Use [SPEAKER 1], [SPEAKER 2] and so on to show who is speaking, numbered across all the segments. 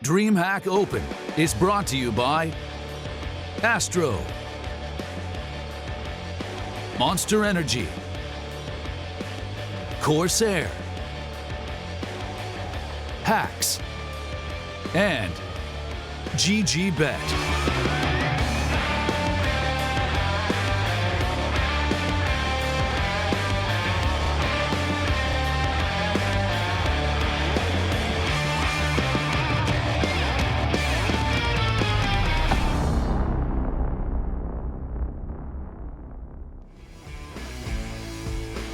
[SPEAKER 1] DreamHack Open is brought to you by Astro, Monster Energy, Corsair, Hacks, and GGBet.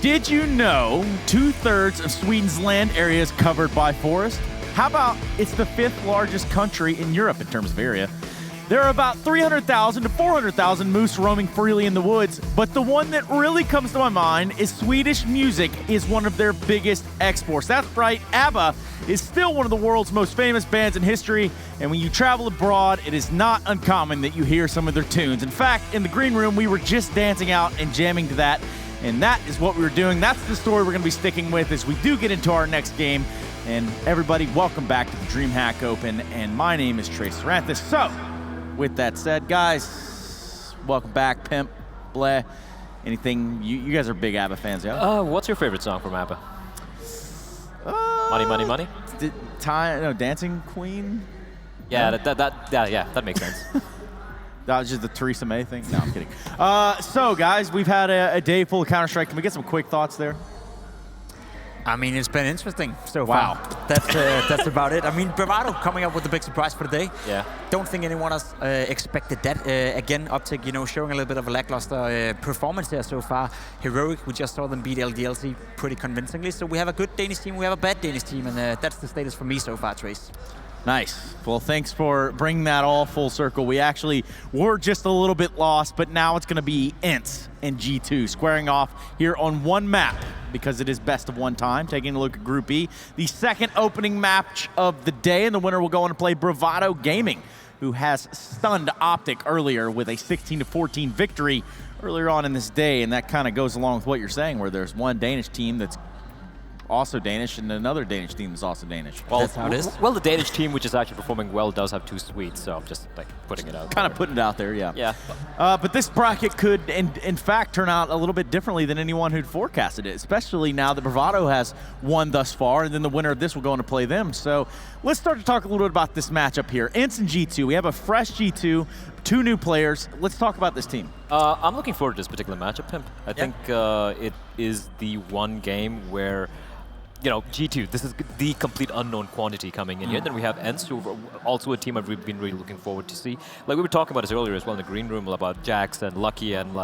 [SPEAKER 2] Did you know 2/3 of Sweden's land area is covered by forest? How about it's the 5th largest country in Europe in terms of area? There are about 300,000 to 400,000 moose roaming freely in the woods, but the one that really comes to my mind is Swedish music is one of their biggest exports. That's right, ABBA is still one of the world's most famous bands in history, and when you travel abroad, it is not uncommon that you hear some of their tunes. In fact, in the green room, we were just dancing out and jamming to that. And that is what we were doing. That's the story we're going to be sticking with as we do get into our next game. And everybody, welcome back to the DreamHack Open. And my name is Trace Saranthus. So, with that said, guys, welcome back, Pimp, Bleh. Anything, you guys are big ABBA fans, yeah?
[SPEAKER 3] What's your favorite song from ABBA? Money, Money, Money?
[SPEAKER 2] Dancing Queen?
[SPEAKER 3] Yeah, that makes sense.
[SPEAKER 2] That was just the Theresa May thing? No, I'm kidding. So, guys, we've had a day full of Counter-Strike. Can we get some quick thoughts there?
[SPEAKER 4] I mean, it's been interesting so
[SPEAKER 2] Wow.
[SPEAKER 4] far. That's about it. I mean, Bravado coming up with a big surprise for the day.
[SPEAKER 3] Yeah.
[SPEAKER 4] Don't think anyone else expected that. Again, Optic, showing a little bit of a lackluster performance there so far. Heroic, we just saw them beat LDLC pretty convincingly. So we have a good Danish team, we have a bad Danish team, and that's the status for me so far, Trace.
[SPEAKER 2] Nice. Well, thanks for bringing that all full circle. We actually were just a little bit lost, but now it's going to be ENCE and G2 squaring off here on one map because it is best of one time. Taking a look at Group E, the second opening match of the day, and the winner will go on to play Bravado Gaming, who has stunned Optic earlier with a 16-14 victory earlier on in this day, and that kind of goes along with what you're saying, where there's one Danish team that's also Danish, and another Danish team is also Danish.
[SPEAKER 3] Well,
[SPEAKER 4] That's how it is.
[SPEAKER 3] Well, the Danish team, which is actually performing well, does have 2 Swedes, so I'm just putting it out.
[SPEAKER 2] Kind of putting it out there, yeah.
[SPEAKER 3] Yeah.
[SPEAKER 2] But this bracket could, in fact, turn out a little bit differently than anyone who'd forecasted it, especially now that Bravado has won thus far, and then the winner of this will go on to play them. So let's start to talk a little bit about this matchup here. ENCE and G2. We have a fresh G2, 2 new players. Let's talk about this team.
[SPEAKER 3] I'm looking forward to this particular matchup, Pimp. I think it is the one game where G2, this is the complete unknown quantity coming in here. Then we have ENCE, who are also a team I've been really looking forward to see. Like we were talking about this earlier as well in the green room about Jax and Lucky and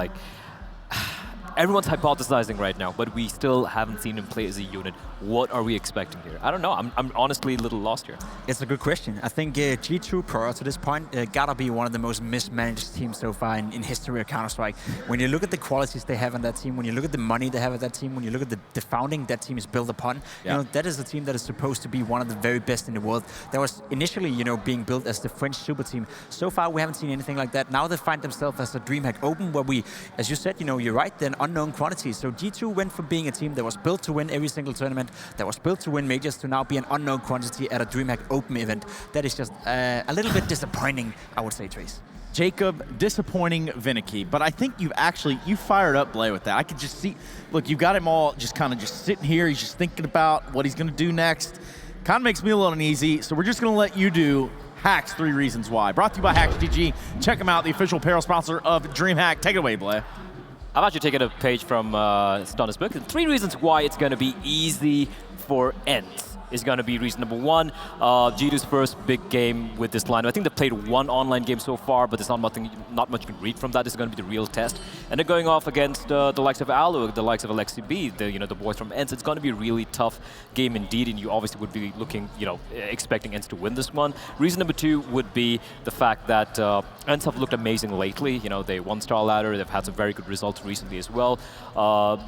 [SPEAKER 3] everyone's hypothesizing right now, but we still haven't seen him play as a unit. What are we expecting here? I don't know. I'm honestly a little lost here.
[SPEAKER 4] It's a good question. I think G2 prior to this point gotta be one of the most mismanaged teams so far in history of Counter-Strike. When you look at the qualities they have on that team, when you look at the money they have at that team, when you look at the founding that team is built upon, that is a team that is supposed to be one of the very best in the world. That was initially, being built as the French super team. So far, we haven't seen anything like that. Now they find themselves as a DreamHack Open, where we, as you said, you're right, they're an unknown quantity. So G2 went from being a team that was built to win every single tournament, that was built to win majors, to now be an unknown quantity at a DreamHack Open event. That is just a little bit disappointing, I would say, Trace.
[SPEAKER 2] Jacob, disappointing Vinicky, but I think you fired up Bleh with that. I could just see, look, you've got him all just sitting here. He's just thinking about what he's going to do next. Kind of makes me a little uneasy, so we're just going to let you do Hacks 3 Reasons Why. Brought to you by Hacks GG. Check them out, the official apparel sponsor of DreamHack. Take it away, Bleh.
[SPEAKER 3] I'm actually taking a page from Stunner's book. 3 reasons why it's going to be easy for ENCE. Is going to be reason number 1. G2's first big game with this lineup. I think they've played 1 online game so far, but there's not much you can read from that. This is going to be the real test. And they're going off against the likes of Alu, the likes of Alexi B, the boys from ENCE. It's going to be a really tough game indeed, and you obviously would be looking, expecting ENCE to win this one. Reason number 2 would be the fact that ENCE have looked amazing lately. They won Star Ladder. They've had some very good results recently as well.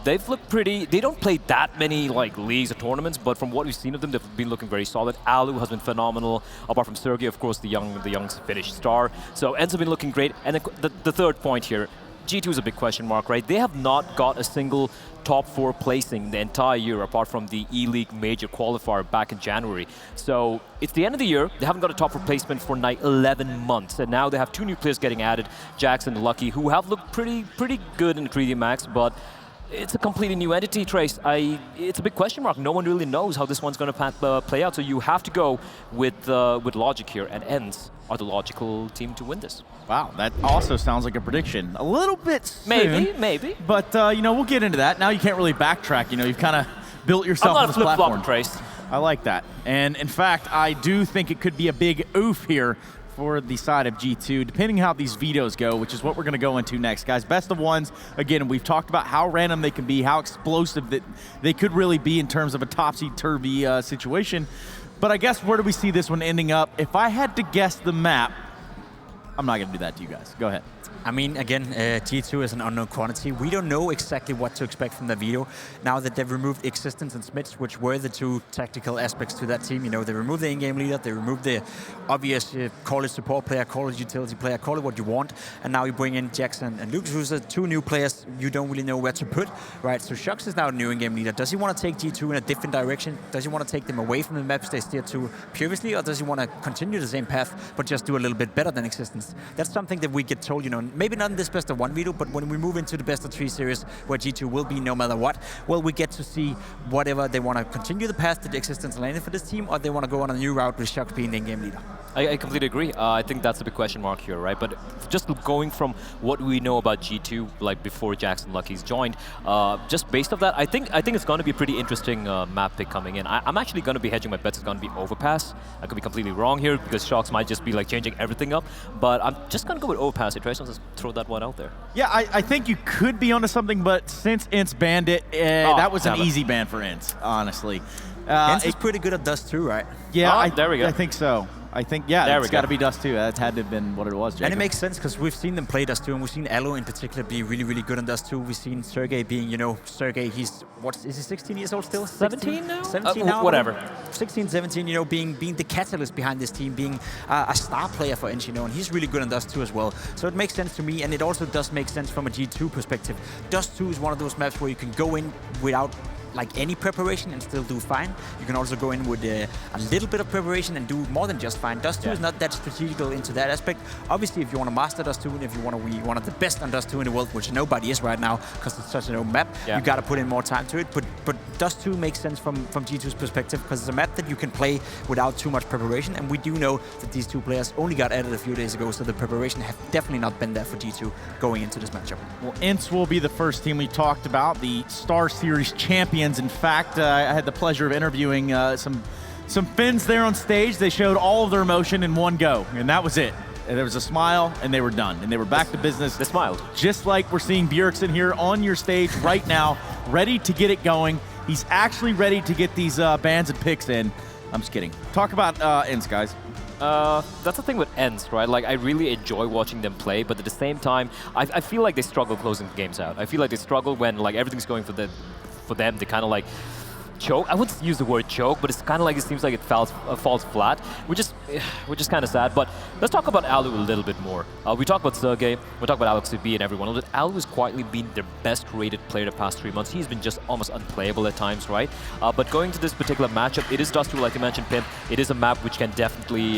[SPEAKER 3] They've looked pretty. They don't play that many leagues or tournaments, but from what we've seen of them, they've been looking very solid. Alu has been phenomenal. Apart from Sergey, of course, the young Finnish star. So ENCE have been looking great. And the third point here, G2 is a big question mark, right? They have not got a single top 4 placing the entire year, apart from the E-League major qualifier back in January. So it's the end of the year. They haven't got a top 4 placement for 11 months. And now they have 2 new players getting added, Jax and Lucky, who have looked pretty good in 3D Max, but it's a completely new entity, Trace. It's a big question mark. No one really knows how this one's going to play out. So you have to go with logic here, and ENCE are the logical team to win this.
[SPEAKER 2] Wow, that also sounds like a prediction. A little bit soon.
[SPEAKER 3] Maybe.
[SPEAKER 2] But, you know, we'll get into that. Now you can't really backtrack. You know, you've kind of built yourself on this platform.
[SPEAKER 3] I'm not a flip-flop, Trace.
[SPEAKER 2] I like that. And, in fact, I do think it could be a big oof here for the side of G2, depending how these vetoes go, which is what we're going to go into next. Guys, best of ones, again, we've talked about how random they can be, how explosive that they could really be in terms of a topsy-turvy situation. But I guess where do we see this one ending up? If I had to guess the map, I'm not going to do that to you guys. Go ahead.
[SPEAKER 4] I mean, again, G2 is an unknown quantity. We don't know exactly what to expect from the veto. Now that they've removed Existence and Smits, which were the 2 tactical aspects to that team, you know, they removed the in-game leader, they removed the obvious, call it support player, call it utility player, call it what you want, and now you bring in Jax and Luke, who's 2 new players you don't really know where to put, right? So Shox is now a new in-game leader. Does he want to take G2 in a different direction? Does he want to take them away from the maps they steered to previously, or does he want to continue the same path, but just do a little bit better than Existence? That's something that we get told, you know, maybe not in this best of 1 veto, but when we move into the best of 3 series, where G2 will be no matter what, well, we get to see whatever they want to continue the path that Existence landed for this team, or they want to go on a new route with Shox being the in-game leader.
[SPEAKER 3] I completely agree. I think that's a big question mark here, right? But just going from what we know about G2, like before Jackson Lucky's joined, just based off that, I think it's going to be a pretty interesting map pick coming in. I'm actually going to be hedging my bets. It's going to be Overpass. I could be completely wrong here because Shox might just be like changing everything up. But I'm just going to go with Overpass. Trace, I'll just throw that one out there.
[SPEAKER 2] Yeah, I think you could be onto something, but since ENCE banned it, that was an easy ban for ENCE, honestly.
[SPEAKER 4] ENCE is pretty good at Dust too, right?
[SPEAKER 2] Yeah,
[SPEAKER 3] there we go.
[SPEAKER 2] I think so. I think, yeah, it's got to be Dust 2. That had to have been what it was, Jacob.
[SPEAKER 4] And it makes sense because we've seen them play Dust 2, and we've seen Aloe in particular be really, really good on Dust 2. We've seen Sergey being, you know, Sergey, is he 16 years old still?
[SPEAKER 3] 17 now?
[SPEAKER 4] 17 now?
[SPEAKER 3] Whatever.
[SPEAKER 4] 16, 17, you know, being the catalyst behind this team, being a star player for ENCE, you know, and he's really good on Dust 2 as well. So it makes sense to me, and it also does make sense from a G2 perspective. Dust 2 is one of those maps where you can go in without like any preparation and still do fine. You can also go in with a little bit of preparation and do more than just fine. Dust 2 is not that strategical into that aspect. Obviously, if you want to master Dust 2 and if you want to be one of the best on Dust 2 in the world, which nobody is right now because it's such an open map, you got to put in more time to it. But Dust 2 makes sense from G2's perspective because it's a map that you can play without too much preparation, and we do know that these 2 players only got added a few days ago, so the preparation have definitely not been there for G2 going into this matchup.
[SPEAKER 2] Well, ENCE will be the first team we talked about, the Star Series champions. In fact, I had the pleasure of interviewing some Finns there on stage. They showed all of their emotion in one go, and that was it. And there was a smile, and they were done, and they were back to business.
[SPEAKER 3] They smiled.
[SPEAKER 2] Just like we're seeing Bjergsen here on your stage right now, ready to get it going. He's actually ready to get these bans and picks in. I'm just kidding. Talk about ENCE, guys.
[SPEAKER 3] That's the thing with ENCE, right? Like, I really enjoy watching them play, but at the same time, I feel like they struggle closing games out. I feel like they struggle when like everything's going for them. They kind of like choke. I wouldn't use the word choke, but it's kind of like it seems like it falls flat, which is kind of sad. But let's talk about Alu a little bit more. We talk about Sergey, we talk about Alex B and everyone. Alu has quietly been their best rated player the past 3 months. He's been just almost unplayable at times, right? But going to this particular matchup, it is Dust 2, like you mentioned, Pimp. It is a map which can definitely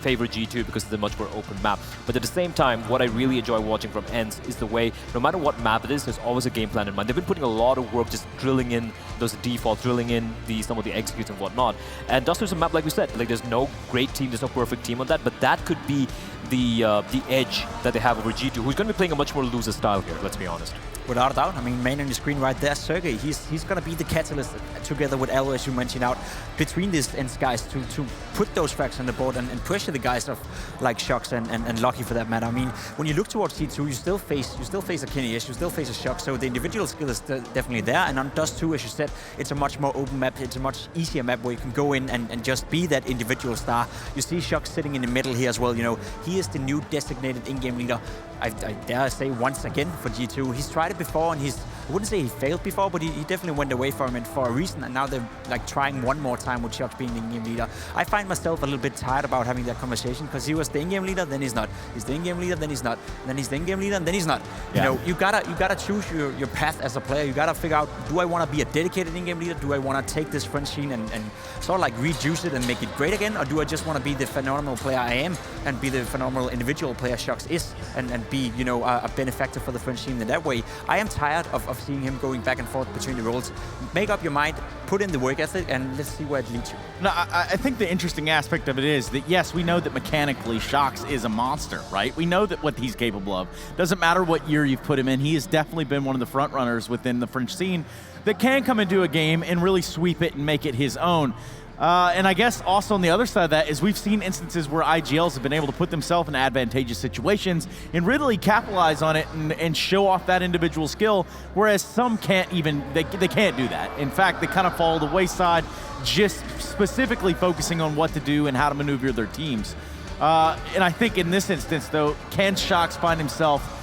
[SPEAKER 3] favor G2 because it's a much more open map. But at the same time, what I really enjoy watching from ENCE is the way, no matter what map it is, there's always a game plan in mind. They've been putting a lot of work just drilling in those defaults, drilling in some of the executes and whatnot. And Dust 2 is a map, like we said, like there's no great team, there's no perfect team on that, but that could be the edge that they have over G2, who's going to be playing a much more loser style here, let's be honest.
[SPEAKER 4] Without a doubt. I mean, main on your screen right there, Sergey, he's going to be the catalyst together with Alo, as you mentioned out, between these ENCE guys to put those facts on the board and pressure the guys of like Shox and Lucky for that matter. I mean, when you look towards T2, you still face a Kineas, you still face a Shox, so the individual skill is definitely there. And on Dust 2, as you said, it's a much more open map, it's a much easier map where you can go in and just be that individual star. You see Shox sitting in the middle here as well, you know, he is the new designated in-game leader. I dare say once again for G2. He's tried it before and he's I wouldn't say he failed before, but he definitely went away from it for a reason, and now they're like trying one more time with Shox being the in-game leader. I find myself a little bit tired about having that conversation, because he was the in-game leader, then he's not. He's the in-game leader, then he's not. Then he's the in-game leader, and then he's not.
[SPEAKER 2] Yeah.
[SPEAKER 4] You know, you gotta choose your path as a player. You gotta figure out, do I want to be a dedicated in-game leader? Do I want to take this French scene and sort of like rejuice it and make it great again? Or do I just want to be the phenomenal player I am and be the phenomenal individual player Shox is, and be, you know, a benefactor for the French team in that way? I am tired of seeing him going back and forth between the roles. Make up your mind, put in the work ethic, and let's see where it leads you.
[SPEAKER 2] No, I think the interesting aspect of it is that, yes, we know that mechanically Shox is a monster, right? We know that what he's capable of. Doesn't matter what year you've put him in, he has definitely been one of the front runners within the French scene that can come into a game and really sweep it and make it his own. And I guess also on the other side of that is we've seen instances where IGLs have been able to put themselves in advantageous situations and really capitalize on it and show off that individual skill, whereas some can't even, they can't do that. In fact, they kind of fall to the wayside, just specifically focusing on what to do and how to maneuver their teams. And I think in this instance, though, can Shox find himself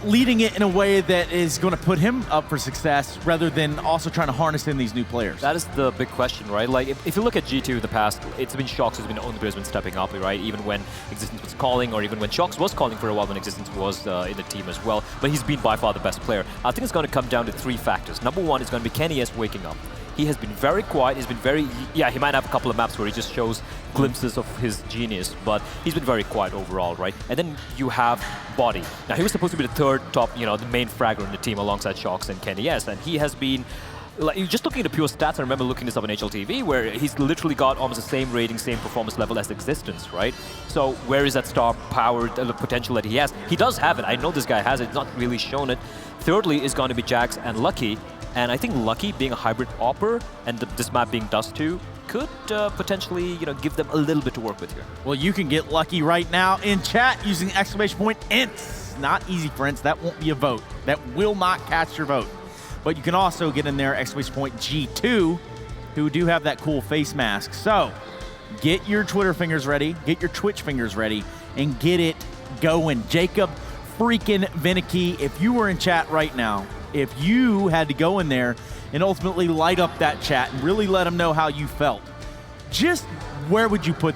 [SPEAKER 2] leading it in a way that is going to put him up for success rather than also trying to harness in these new players?
[SPEAKER 3] That is the big question, right? Like, if you look at G2 in the past, it's been Shox who's been the only player who's been stepping up, right? Even when Existence was calling, or even when Shox was calling for a while when Existence was in the team as well. But he's been by far the best player. I think it's going to come down to 3 factors. Number 1 is going to be kennyS waking up. He has been very quiet, he's been very, yeah, he might have a couple of maps where he just shows glimpses of his genius, but he's been very quiet overall, right? And then you have Body. Now, he was supposed to be the third top, you know, the main fragger in the team alongside Shox and kennyS, and he has been, like, just looking at the pure stats, I remember looking this up on HLTV, where he's literally got almost the same rating, same performance level as Existence, right? So where is that star power, the potential that he has? He does have it, I know this guy has it, he's not really shown it. Thirdly is going to be Jax and Lucky. And I think Lucky being a hybrid opper and this map being Dust 2 could potentially, you know, give them a little bit to work with here.
[SPEAKER 2] Well, you can get lucky right now in chat using !ENCE. Not easy, friends. That won't be a vote. That will not cast your vote. But you can also get in there !G2, who do have that cool face mask. So get your Twitter fingers ready, get your Twitch fingers ready, and get it going. Jacob freaking Vinicky, if you were in chat right now, if you had to go in there and ultimately light up that chat and really let them know how you felt, just where would you put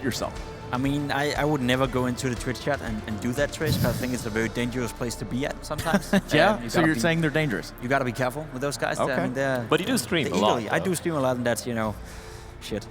[SPEAKER 2] yourself?
[SPEAKER 4] I mean, I would never go into the Twitch chat and do that, Trace, because I think it's a very dangerous place to be at sometimes.
[SPEAKER 2] Yeah, so you're saying they're dangerous?
[SPEAKER 4] You got to be careful with those guys.
[SPEAKER 2] Okay.
[SPEAKER 4] I mean,
[SPEAKER 3] but you do stream a lot.
[SPEAKER 4] I do stream a lot, and that's, you know, shit.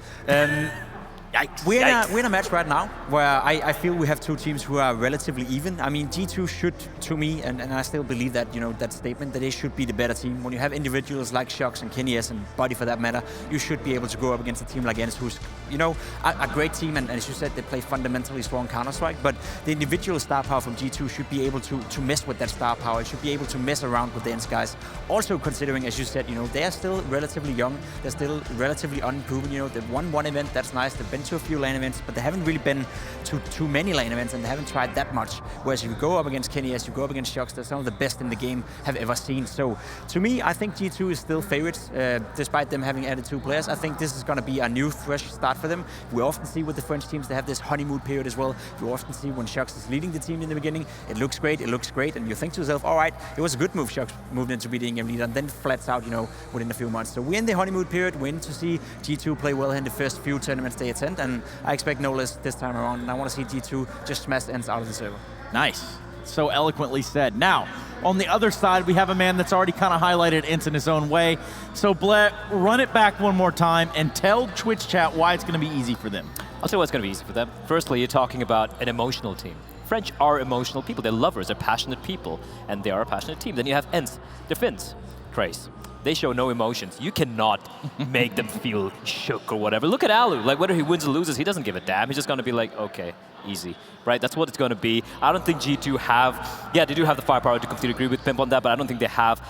[SPEAKER 2] Yikes.
[SPEAKER 4] We're in a match right now where I feel we have 2 teams who are relatively even. I mean, G2 should, to me, and I still believe that, you know, that statement, that they should be the better team. When you have individuals like Shox and kennyS and Body for that matter, you should be able to go up against a team like ENCE, who's, you know, a great team, and as you said, they play fundamentally strong Counter-Strike, but the individual star power from G2 should be able to mess with that star power. It should be able to mess around with the ENCE guys. Also considering, as you said, you know, they are still relatively young, they're still relatively unproven. You know, they've won 1 event, that's nice, they've been to a few lane events, but they haven't really been to too many lane events, and they haven't tried that much. Whereas if you go up against kennyS, you go up against Shox, they're some of the best in the game have ever seen. So to me, I think G2 is still favorites, despite them having added 2 players. I think this is going to be a new, fresh start for them. We often see with the French teams, they have this honeymoon period as well. You often see when Shox is leading the team in the beginning, it looks great, and you think to yourself, all right, it was a good move, Shox moved into be the in-game leader, and then flats out, you know, within a few months. So we're in the honeymoon period, we're in to see G2 play well in the first few tournaments they attend, and I expect no less this time around, and I want to see G2 just smash ENCE out of the server.
[SPEAKER 2] Nice. So eloquently said. Now, on the other side, we have a man that's already kind of highlighted ENCE in his own way. So, Blett, run it back one more time and tell Twitch chat why it's going to be easy for them.
[SPEAKER 3] I'll tell you why it's going to be easy for them. Firstly, you're talking about an emotional team. French are emotional people. They're lovers. They're passionate people. And they are a passionate team. Then you have ENCE. They're Finns. Trace. They show no emotions. You cannot make them feel shook or whatever. Look at Alu. Like, whether he wins or loses, he doesn't give a damn. He's just going to be like, okay, easy. Right? That's what it's going to be. I don't think G2 have... Yeah, they do have the firepower to completely agree with Pimp on that, but I don't think they have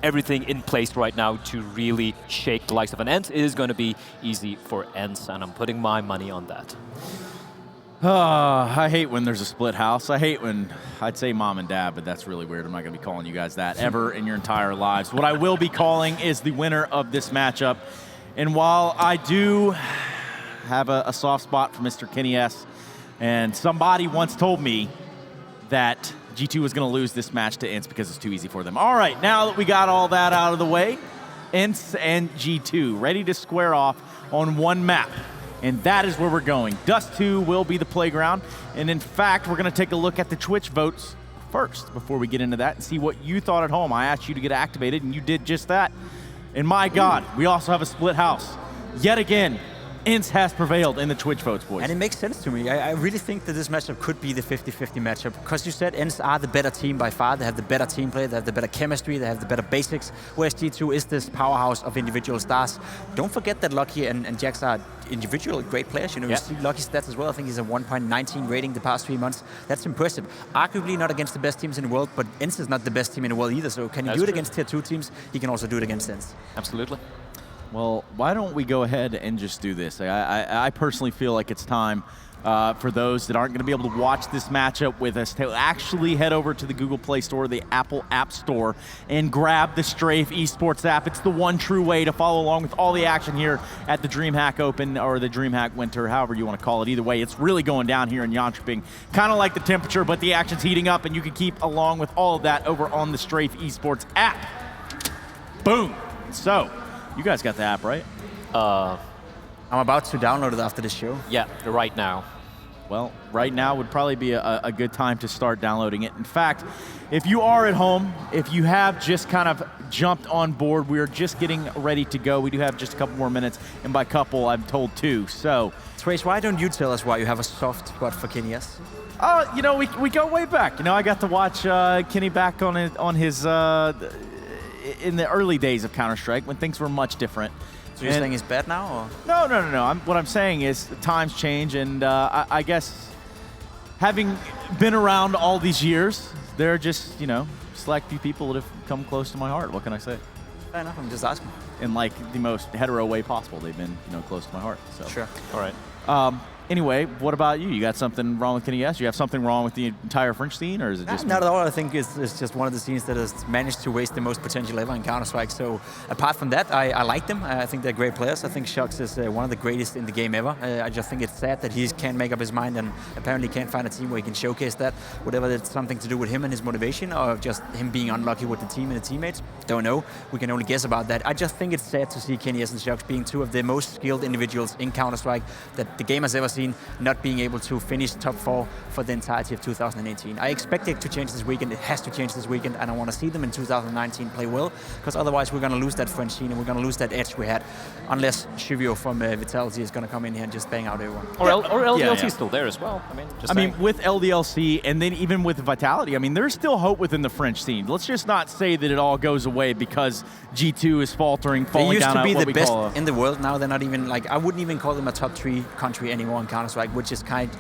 [SPEAKER 3] everything in place right now to really shake the likes of an ENCE. It is going to be easy for ENCE, and I'm putting my money on that.
[SPEAKER 2] I hate when there's a split house. I hate when I'd say mom and dad, but that's really weird. I'm not going to be calling you guys that ever in your entire lives. What I will be calling is the winner of this matchup. And while I do have a soft spot for Mr. kennyS, and somebody once told me that G2 was going to lose this match to ENCE because it's too easy for them. All right, now that we got all that out of the way, ENCE and G2 ready to square off on one map. And that is where we're going. Dust 2 will be the playground. And in fact, we're going to take a look at the Twitch votes first before we get into that and see what you thought at home. I asked you to get activated, and you did just that. And my God, we also have a split house. Yet again, ENCE has prevailed in the Twitch votes, boys.
[SPEAKER 4] And it makes sense to me. I really think that this matchup could be the 50-50 matchup, because you said ENCE are the better team by far. They have the better team play, they have the better chemistry, they have the better basics, whereas G2 is this powerhouse of individual stars. Don't forget that Lucky and Jax are individual great players. You know, you see Lucky's stats as well. I think he's a 1.19 rating the past 3 months. That's impressive. Arguably not against the best teams in the world, but ENCE is not the best team in the world either. So can he do it against tier 2 teams? He can also do it against ENCE.
[SPEAKER 3] Absolutely.
[SPEAKER 2] Well, why don't we go ahead and just do this? I personally feel like it's time for those that aren't going to be able to watch this matchup with us to actually head over to the Google Play Store, the Apple App Store, and grab the Strafe Esports app. It's the one true way to follow along with all the action here at the DreamHack Open or the DreamHack Winter, however you want to call it. Either way, it's really going down here in Jönköping. Kind of like the temperature, but the action's heating up, and you can keep along with all of that over on the Strafe Esports app. Boom. So, you guys got the app, right?
[SPEAKER 4] I'm about to download it after this show.
[SPEAKER 3] Yeah, right now.
[SPEAKER 2] Well, right now would probably be a good time to start downloading it. In fact, if you are at home, if you have just kind of jumped on board, we're just getting ready to go. We do have just a couple more minutes, and by couple, I'm told 2. So,
[SPEAKER 4] Trace, why don't you tell us why you have a soft spot for Kenny S?
[SPEAKER 2] You know, we go way back. You know, I got to watch Kenny back on his in the early days of Counter-Strike when things were much different.
[SPEAKER 4] So you're saying he's bad now? Or?
[SPEAKER 2] No. What I'm saying is times change, and I guess having been around all these years, there are just, you know, select few people that have come close to my heart. What can I say?
[SPEAKER 4] Fair enough, I'm just asking.
[SPEAKER 2] In like the most hetero way possible, they've been, you know, close to my heart. So.
[SPEAKER 4] Sure.
[SPEAKER 3] All right.
[SPEAKER 2] Anyway, what about you? You got something wrong with Kenny S? You have something wrong with the entire French scene, or is it just...
[SPEAKER 4] Not at all. I think it's just one of the scenes that has managed to waste the most potential ever in Counter-Strike. So apart from that, I like them. I think they're great players. I think Shox is one of the greatest in the game ever. I just think it's sad that he can't make up his mind and apparently can't find a team where he can showcase that. Whatever it's something to do with him and his motivation, or just him being unlucky with the team and the teammates, don't know. We can only guess about that. I just think it's sad to see Kenny S and Shox being 2 of the most skilled individuals in Counter-Strike that the game has ever seen, not being able to finish top 4 for the entirety of 2018. I expect it to change this weekend. It has to change this weekend, and I want to see them in 2019 play well, because otherwise we're going to lose that French scene and we're going to lose that edge we had, unless Chivio from Vitality is going to come in here and just bang out everyone.
[SPEAKER 3] Or LDLC is still there as well. I mean,
[SPEAKER 2] with LDLC and then even with Vitality, I mean, there's still hope within the French scene. Let's just not say that it all goes away because G2 is falling down.
[SPEAKER 4] They used to be the best in the world. Now they're not even, like, I wouldn't even call them a top 3 country anymore in Counter-Strike, which is kind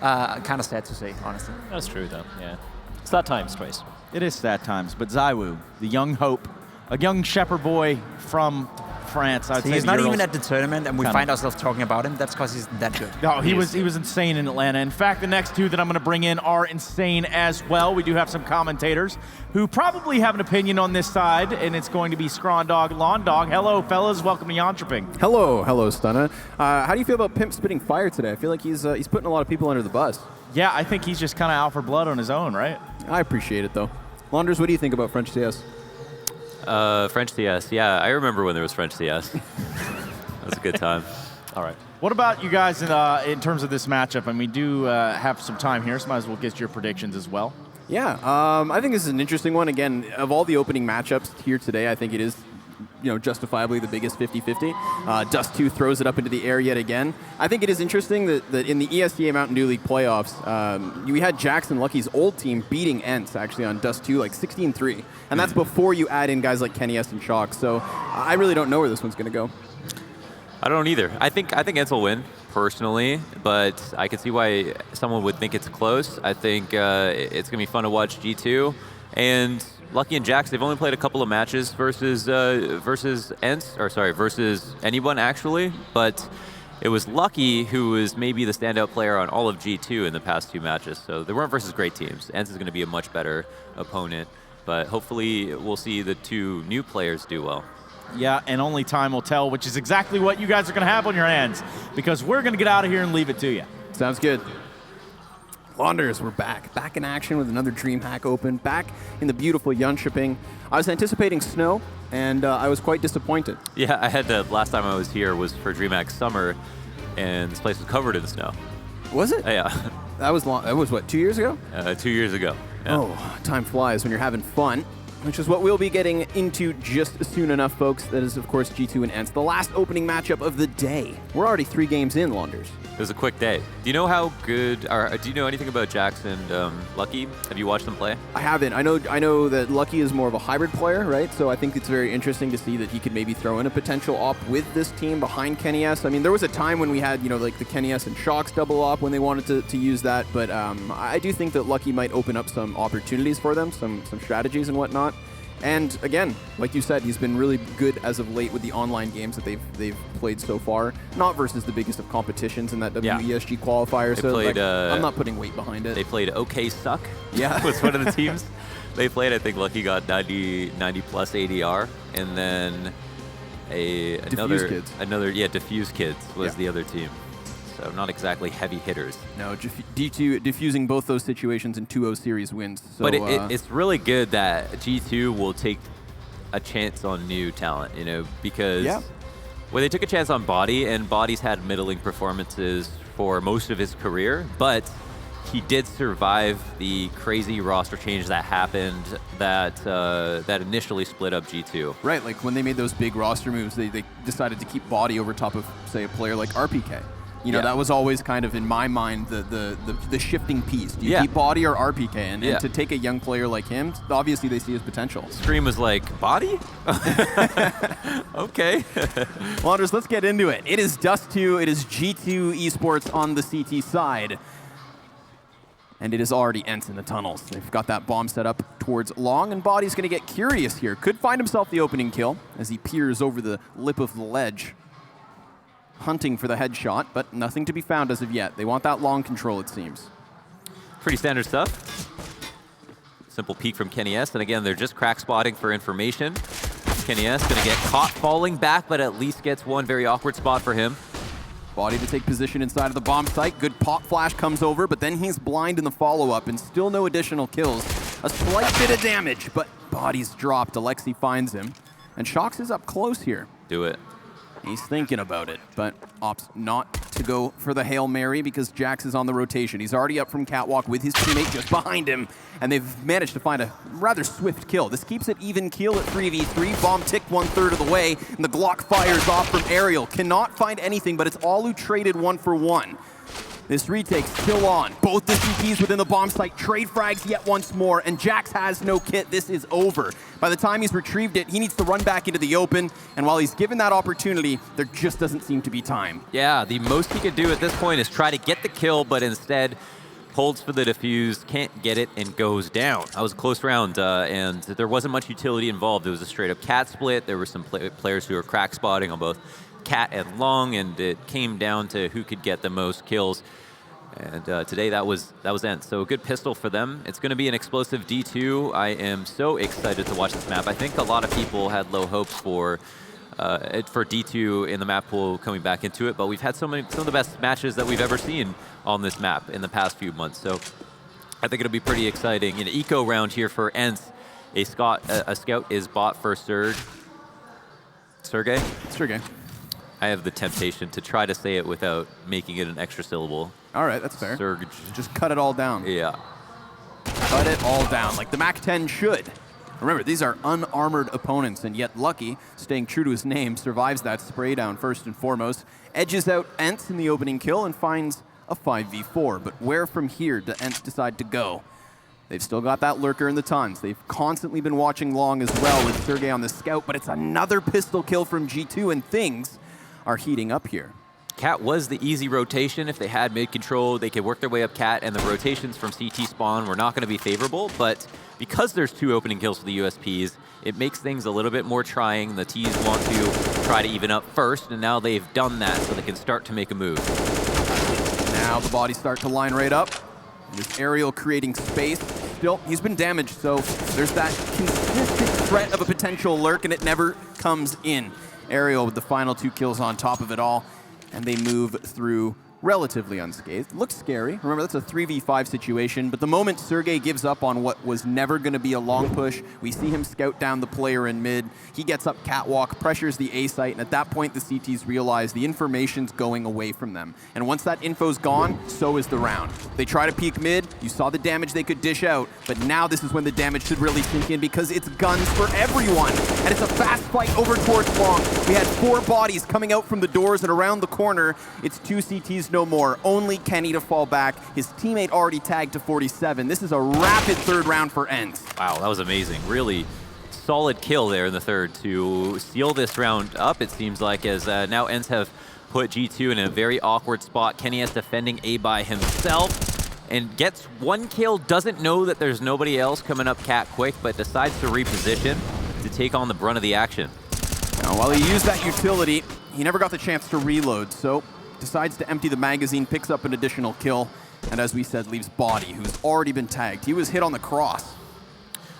[SPEAKER 4] of sad to say, honestly.
[SPEAKER 3] That's true, though. Yeah, it's that times, Trace.
[SPEAKER 2] It is sad times, but ZywOo, the young hope, a young shepherd boy from France. I'd say
[SPEAKER 4] he's not even at the tournament, and we find ourselves talking about him. That's because he's that good.
[SPEAKER 2] No, he was insane in Atlanta. In fact, the next 2 that I'm going to bring in are insane as well. We do have some commentators who probably have an opinion on this side, and it's going to be Scrondog, Lawn Dog. Hello, fellas. Welcome to Jönköping.
[SPEAKER 5] Hello, Stunna. How do you feel about Pimp spitting fire today? I feel like he's putting a lot of people under the bus.
[SPEAKER 2] Yeah, I think he's just kind of out for blood on his own, right?
[SPEAKER 5] I appreciate it, though. Launders, what do you think about French CS?
[SPEAKER 6] French CS, yeah. I remember when there was French CS. That was a good time.
[SPEAKER 2] All right. What about you guys in terms of this matchup? And we do have some time here, so might as well get your predictions as well.
[SPEAKER 5] Yeah, I think this is an interesting one. Again, of all the opening matchups here today, I think it is, you know, justifiably the biggest 50-50. Dust 2 throws it up into the air yet again. I think it is interesting that in the ESEA Mountain Dew League playoffs, we had Jackson Lucky's old team beating ENCE actually on Dust 2 like 16-3. And that's before you add in guys like Kenny S and Shox. So I really don't know where this one's going to go.
[SPEAKER 6] I don't either. I think ENCE will win, personally, but I can see why someone would think it's close. I think it's going to be fun to watch G2. And Lucky and Jax, they've only played a couple of matches versus ENCE, or sorry, versus anyone actually, but it was Lucky who was maybe the standout player on all of G2 in the past 2 matches. So they weren't versus great teams. ENCE is going to be a much better opponent, but hopefully we'll see the 2 new players do well.
[SPEAKER 2] Yeah, and only time will tell, which is exactly what you guys are going to have on your hands, because we're going to get out of here and leave it to you.
[SPEAKER 5] Sounds good. Wanderers, we're back. Back in action with another DreamHack Open. Back in the beautiful Jönköping. I was anticipating snow, and I was quite disappointed.
[SPEAKER 6] Yeah, I had last time I was here was for DreamHack Summer, and this place was covered in snow.
[SPEAKER 5] Was it?
[SPEAKER 6] Yeah.
[SPEAKER 5] That was long. That was what, 2 years ago?
[SPEAKER 6] 2 years ago. Yeah.
[SPEAKER 5] Oh, time flies when you're having fun, which is what we'll be getting into just soon enough, folks. That is, of course, G2 and ENCE, the last opening matchup of the day. We're already 3 games in, Launders.
[SPEAKER 6] It was a quick day. Do you know how good, or do you know anything about Jax and Lucky? Have you watched them play?
[SPEAKER 5] I haven't. I know that Lucky is more of a hybrid player, right? So I think it's very interesting to see that he could maybe throw in a potential op with this team behind KennyS. I mean, there was a time when we had, like the KennyS and Shocks double op when they wanted to use that, but I do think that Lucky might open up some opportunities for them, some strategies and whatnot. And again, like you said, he's been really good as of late with the online games that they've played so far. Not versus the biggest of competitions in that WESG qualifier. So
[SPEAKER 6] played,
[SPEAKER 5] I'm not putting weight behind it.
[SPEAKER 6] They played OK Suck.
[SPEAKER 5] Yeah,
[SPEAKER 6] was one of the teams they played. I think Lucky got 90 plus ADR, and then Diffuse Kids was the other team. So not exactly heavy hitters.
[SPEAKER 5] No, D2 diffusing both those situations in 2-0 series wins. So,
[SPEAKER 6] but it's really good that G2 will take a chance on new talent, because well, they took a chance on Body, and Body's had middling performances for most of his career, but he did survive the crazy roster change that happened that initially split up G2.
[SPEAKER 5] Right, like when they made those big roster moves, they decided to keep Body over top of, say, a player like RPK. That was always kind of, in my mind, the shifting piece. Do you keep Body or RPK? And to take a young player like him, obviously they see his potential.
[SPEAKER 6] Scream was like, Body? Okay.
[SPEAKER 5] Wanderers, let's get into it. It is Dust 2. It is G2 Esports on the CT side. And it is already ENCE in the tunnels. They've got that bomb set up towards Long, and Body's going to get curious here. Could find himself the opening kill as he peers over the lip of the ledge, hunting for the headshot, but nothing to be found as of yet. They want that long control, it seems.
[SPEAKER 6] Pretty standard stuff. Simple peek from KennyS, and again, they're just crack spotting for information. KennyS going to get caught falling back, but at least gets one very awkward spot for him.
[SPEAKER 5] Body to take position inside of the bomb site. Good pop flash comes over, but then he's blind in the follow-up, and still no additional kills. A slight bit of damage, but Body's dropped. Alexi finds him, and Shocks is up close here.
[SPEAKER 6] Do it.
[SPEAKER 5] He's thinking about it, but opts not to go for the Hail Mary because Jax is on the rotation. He's already up from Catwalk with his teammate just behind him, and they've managed to find a rather swift kill. This keeps it even keel at 3v3. Bomb ticked 1/3 of the way, and the Glock fires off from Aerial. Cannot find anything, but it's Alu traded 1-for-1. This retake still on. Both the CPs within the bomb site trade frags yet once more, and Jax has no kit. This is over. By the time he's retrieved it, he needs to run back into the open, and while he's given that opportunity, there just doesn't seem to be time.
[SPEAKER 6] Yeah, the most he could do at this point is try to get the kill, but instead holds for the defuse, can't get it, and goes down. That was a close round, and there wasn't much utility involved. It was a straight-up cat split. There were some players who were crack spotting on both Cat and Long, and it came down to who could get the most kills. And today that was ENCE. So a good pistol for them. It's going to be an explosive D2. I am so excited to watch this map. I think a lot of people had low hopes for D2 in the map pool coming back into it, but we've had some of the best matches that we've ever seen on this map in the past few months. So I think it'll be pretty exciting. An eco round here for ENCE. A scout is bought for Sergey. I have the temptation to try to say it without making it an extra syllable.
[SPEAKER 5] All right, that's fair.
[SPEAKER 6] Serge.
[SPEAKER 5] Just cut it all down.
[SPEAKER 6] Yeah.
[SPEAKER 5] Cut it all down, like the Mac-10 should. Remember, these are unarmored opponents, and yet Lucky, staying true to his name, survives that spray down first and foremost. Edges out ENCE in the opening kill and finds a 5v4. But where from here do ENCE decide to go? They've still got that lurker in the tons. They've constantly been watching Long as well with Sergey on the scout, but it's another pistol kill from G2, and things are heating up here.
[SPEAKER 6] Cat was the easy rotation. If they had mid-control, they could work their way up Cat, and the rotations from CT spawn were not going to be favorable, but because there's 2 opening kills for the USPs, it makes things a little bit more trying. The Ts want to try to even up first, and now they've done that, so they can start to make a move.
[SPEAKER 5] Now the bodies start to line right up. This Aerial creating space. Still, he's been damaged, so there's that consistent threat of a potential lurk, and it never comes in. Aerial with the final 2 kills on top of it all, and they move through relatively unscathed. Looks scary. Remember, that's a 3v5 situation, but the moment Sergey gives up on what was never going to be a long push, we see him scout down the player in mid. He gets up catwalk, pressures the A site, and at that point, the CTs realize the information's going away from them. And once that info's gone, so is the round. They try to peek mid. You saw the damage they could dish out, but now this is when the damage should really sink in because it's guns for everyone. And it's a fast fight over towards long. We had 4 bodies coming out from the doors and around the corner. It's 2 CTs no more. Only Kenny to fall back. His teammate already tagged to 47. This is a rapid third round for ENCE.
[SPEAKER 6] Wow, that was amazing. Really solid kill there in the third to seal this round up, it seems like, as now ENCE have put G2 in a very awkward spot. Kenny is defending A by himself and gets 1 kill, doesn't know that there's nobody else coming up cat quick, but decides to reposition to take on the brunt of the action.
[SPEAKER 5] Now, while he used that utility, he never got the chance to reload, so decides to empty the magazine, picks up an additional kill, and as we said, leaves Body, who's already been tagged. He was hit on the cross.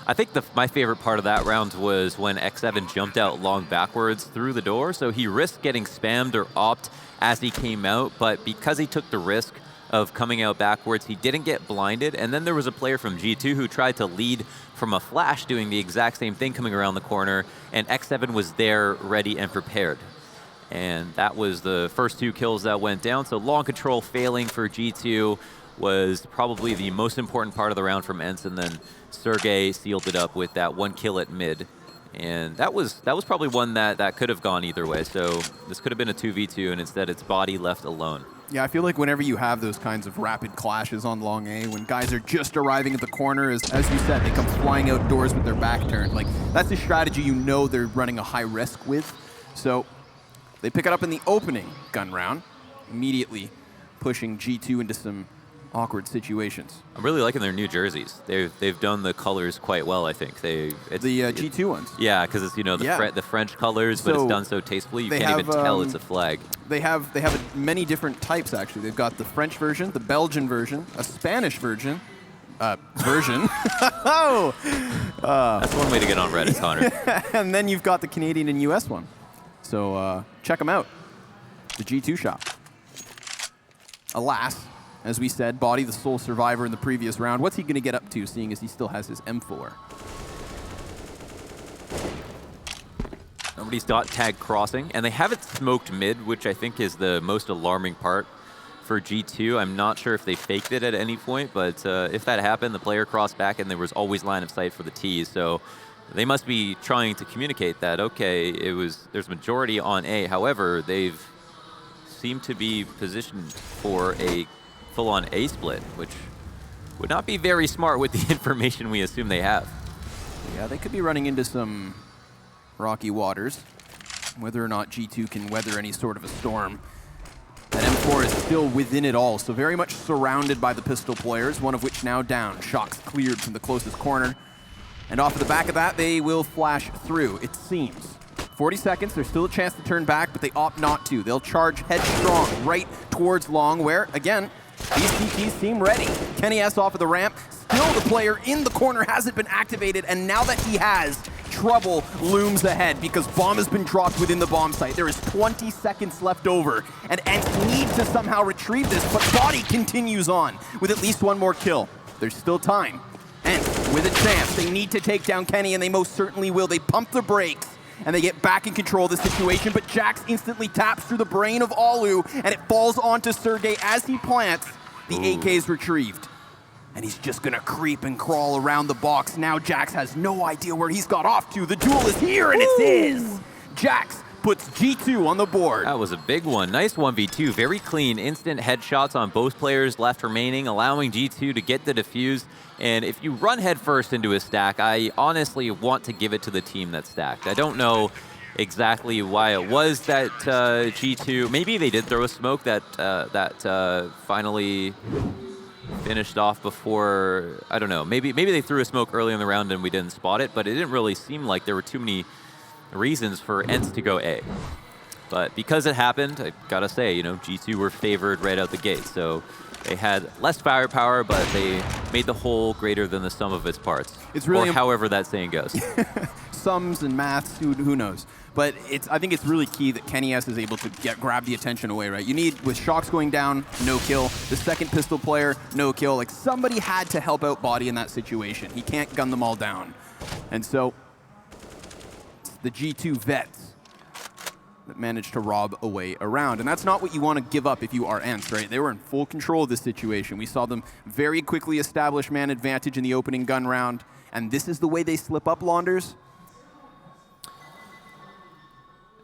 [SPEAKER 6] I think my favorite part of that round was when X7 jumped out long backwards through the door, so he risked getting spammed or opt as he came out, but because he took the risk of coming out backwards, he didn't get blinded, and then there was a player from G2 who tried to lead from a flash doing the exact same thing coming around the corner, and X7 was there ready and prepared. And that was the first 2 kills that went down. So long control failing for G2 was probably the most important part of the round from ENCE, and then Sergey sealed it up with that 1 kill at mid. And that was probably one that could have gone either way. So this could have been a 2v2, and instead it's Body left alone.
[SPEAKER 5] Yeah, I feel like whenever you have those kinds of rapid clashes on long A, when guys are just arriving at the corner, as you said, they come flying outdoors with their back turned. Like, that's a strategy you know they're running a high risk with. So they pick it up in the opening gun round, immediately pushing G2 into some awkward situations.
[SPEAKER 6] I'm really liking their new jerseys. They've done the colors quite well, I think. The
[SPEAKER 5] G2 ones.
[SPEAKER 6] Yeah, because it's the French colors, but it's done so tastefully you can't even tell it's a flag.
[SPEAKER 5] They have many different types actually. They've got the French version, the Belgian version, a Spanish version. Oh,
[SPEAKER 6] that's one way to get on Reddit, Connor.
[SPEAKER 5] And then you've got the Canadian and US one. So check them out. The G2 shop. Alas, as we said, Body the sole survivor in the previous round. What's he going to get up to, seeing as he still has his M4?
[SPEAKER 6] Nobody's dot tag crossing, and they haven't smoked mid, which I think is the most alarming part for G2. I'm not sure if they faked it at any point, but if that happened, the player crossed back and there was always line of sight for the T's. So they must be trying to communicate that, okay, there's majority on A. However, they've seemed to be positioned for a full-on A split, which would not be very smart with the information we assume they have.
[SPEAKER 5] Yeah, they could be running into some rocky waters. Whether or not G2 can weather any sort of a storm. That M4 is still within it all, so very much surrounded by the pistol players, one of which now down. Shocks cleared from the closest corner. And off of the back of that, they will flash through, it seems. 40 seconds, there's still a chance to turn back, but they opt not to. They'll charge headstrong right towards long, where, again, these CTs seem ready. Kenny S off of the ramp. Still the player in the corner hasn't been activated, and now that he has, trouble looms ahead because bomb has been dropped within the bomb site. There is 20 seconds left over, and ENCE need to somehow retrieve this, but Body continues on with at least one more kill. There's still time. ENCE with a chance. They need to take down Kenny, and they most certainly will. They pump the brakes, and they get back in control of the situation, but Jax instantly taps through the brain of Alu, and it falls onto Sergey as he plants. The AK is retrieved. And he's just gonna creep and crawl around the box. Now Jax has no idea where he's got off to. The duel is here, and it's his! Jax puts G2 on the board.
[SPEAKER 6] That was a big one. Nice 1v2, very clean, instant headshots on both players left remaining, allowing G2 to get the defuse. And if you run headfirst into a stack, I honestly want to give it to the team that stacked. I don't know exactly why it was that G2, maybe they did throw a smoke that finally finished off before, I don't know, maybe they threw a smoke early in the round and we didn't spot it, but it didn't really seem like there were too many reasons for ENCE to go A. But because it happened, I gotta say, you know, G2 were favored right out the gate, so they had less firepower, but they made the whole greater than the sum of its parts.
[SPEAKER 5] It's really
[SPEAKER 6] or however that saying goes.
[SPEAKER 5] Sums and maths, who knows. But I think it's really key that Kenny S is able to grab the attention away, right? You need, with Shox going down, no kill. The second pistol player, no kill. Like, somebody had to help out Body in that situation. He can't gun them all down. And so, it's the G2 vets that managed to rob away a round. And that's not what you want to give up if you are ENCE, right? They were in full control of this situation. We saw them very quickly establish man advantage in the opening gun round. And this is the way they slip up, Launders.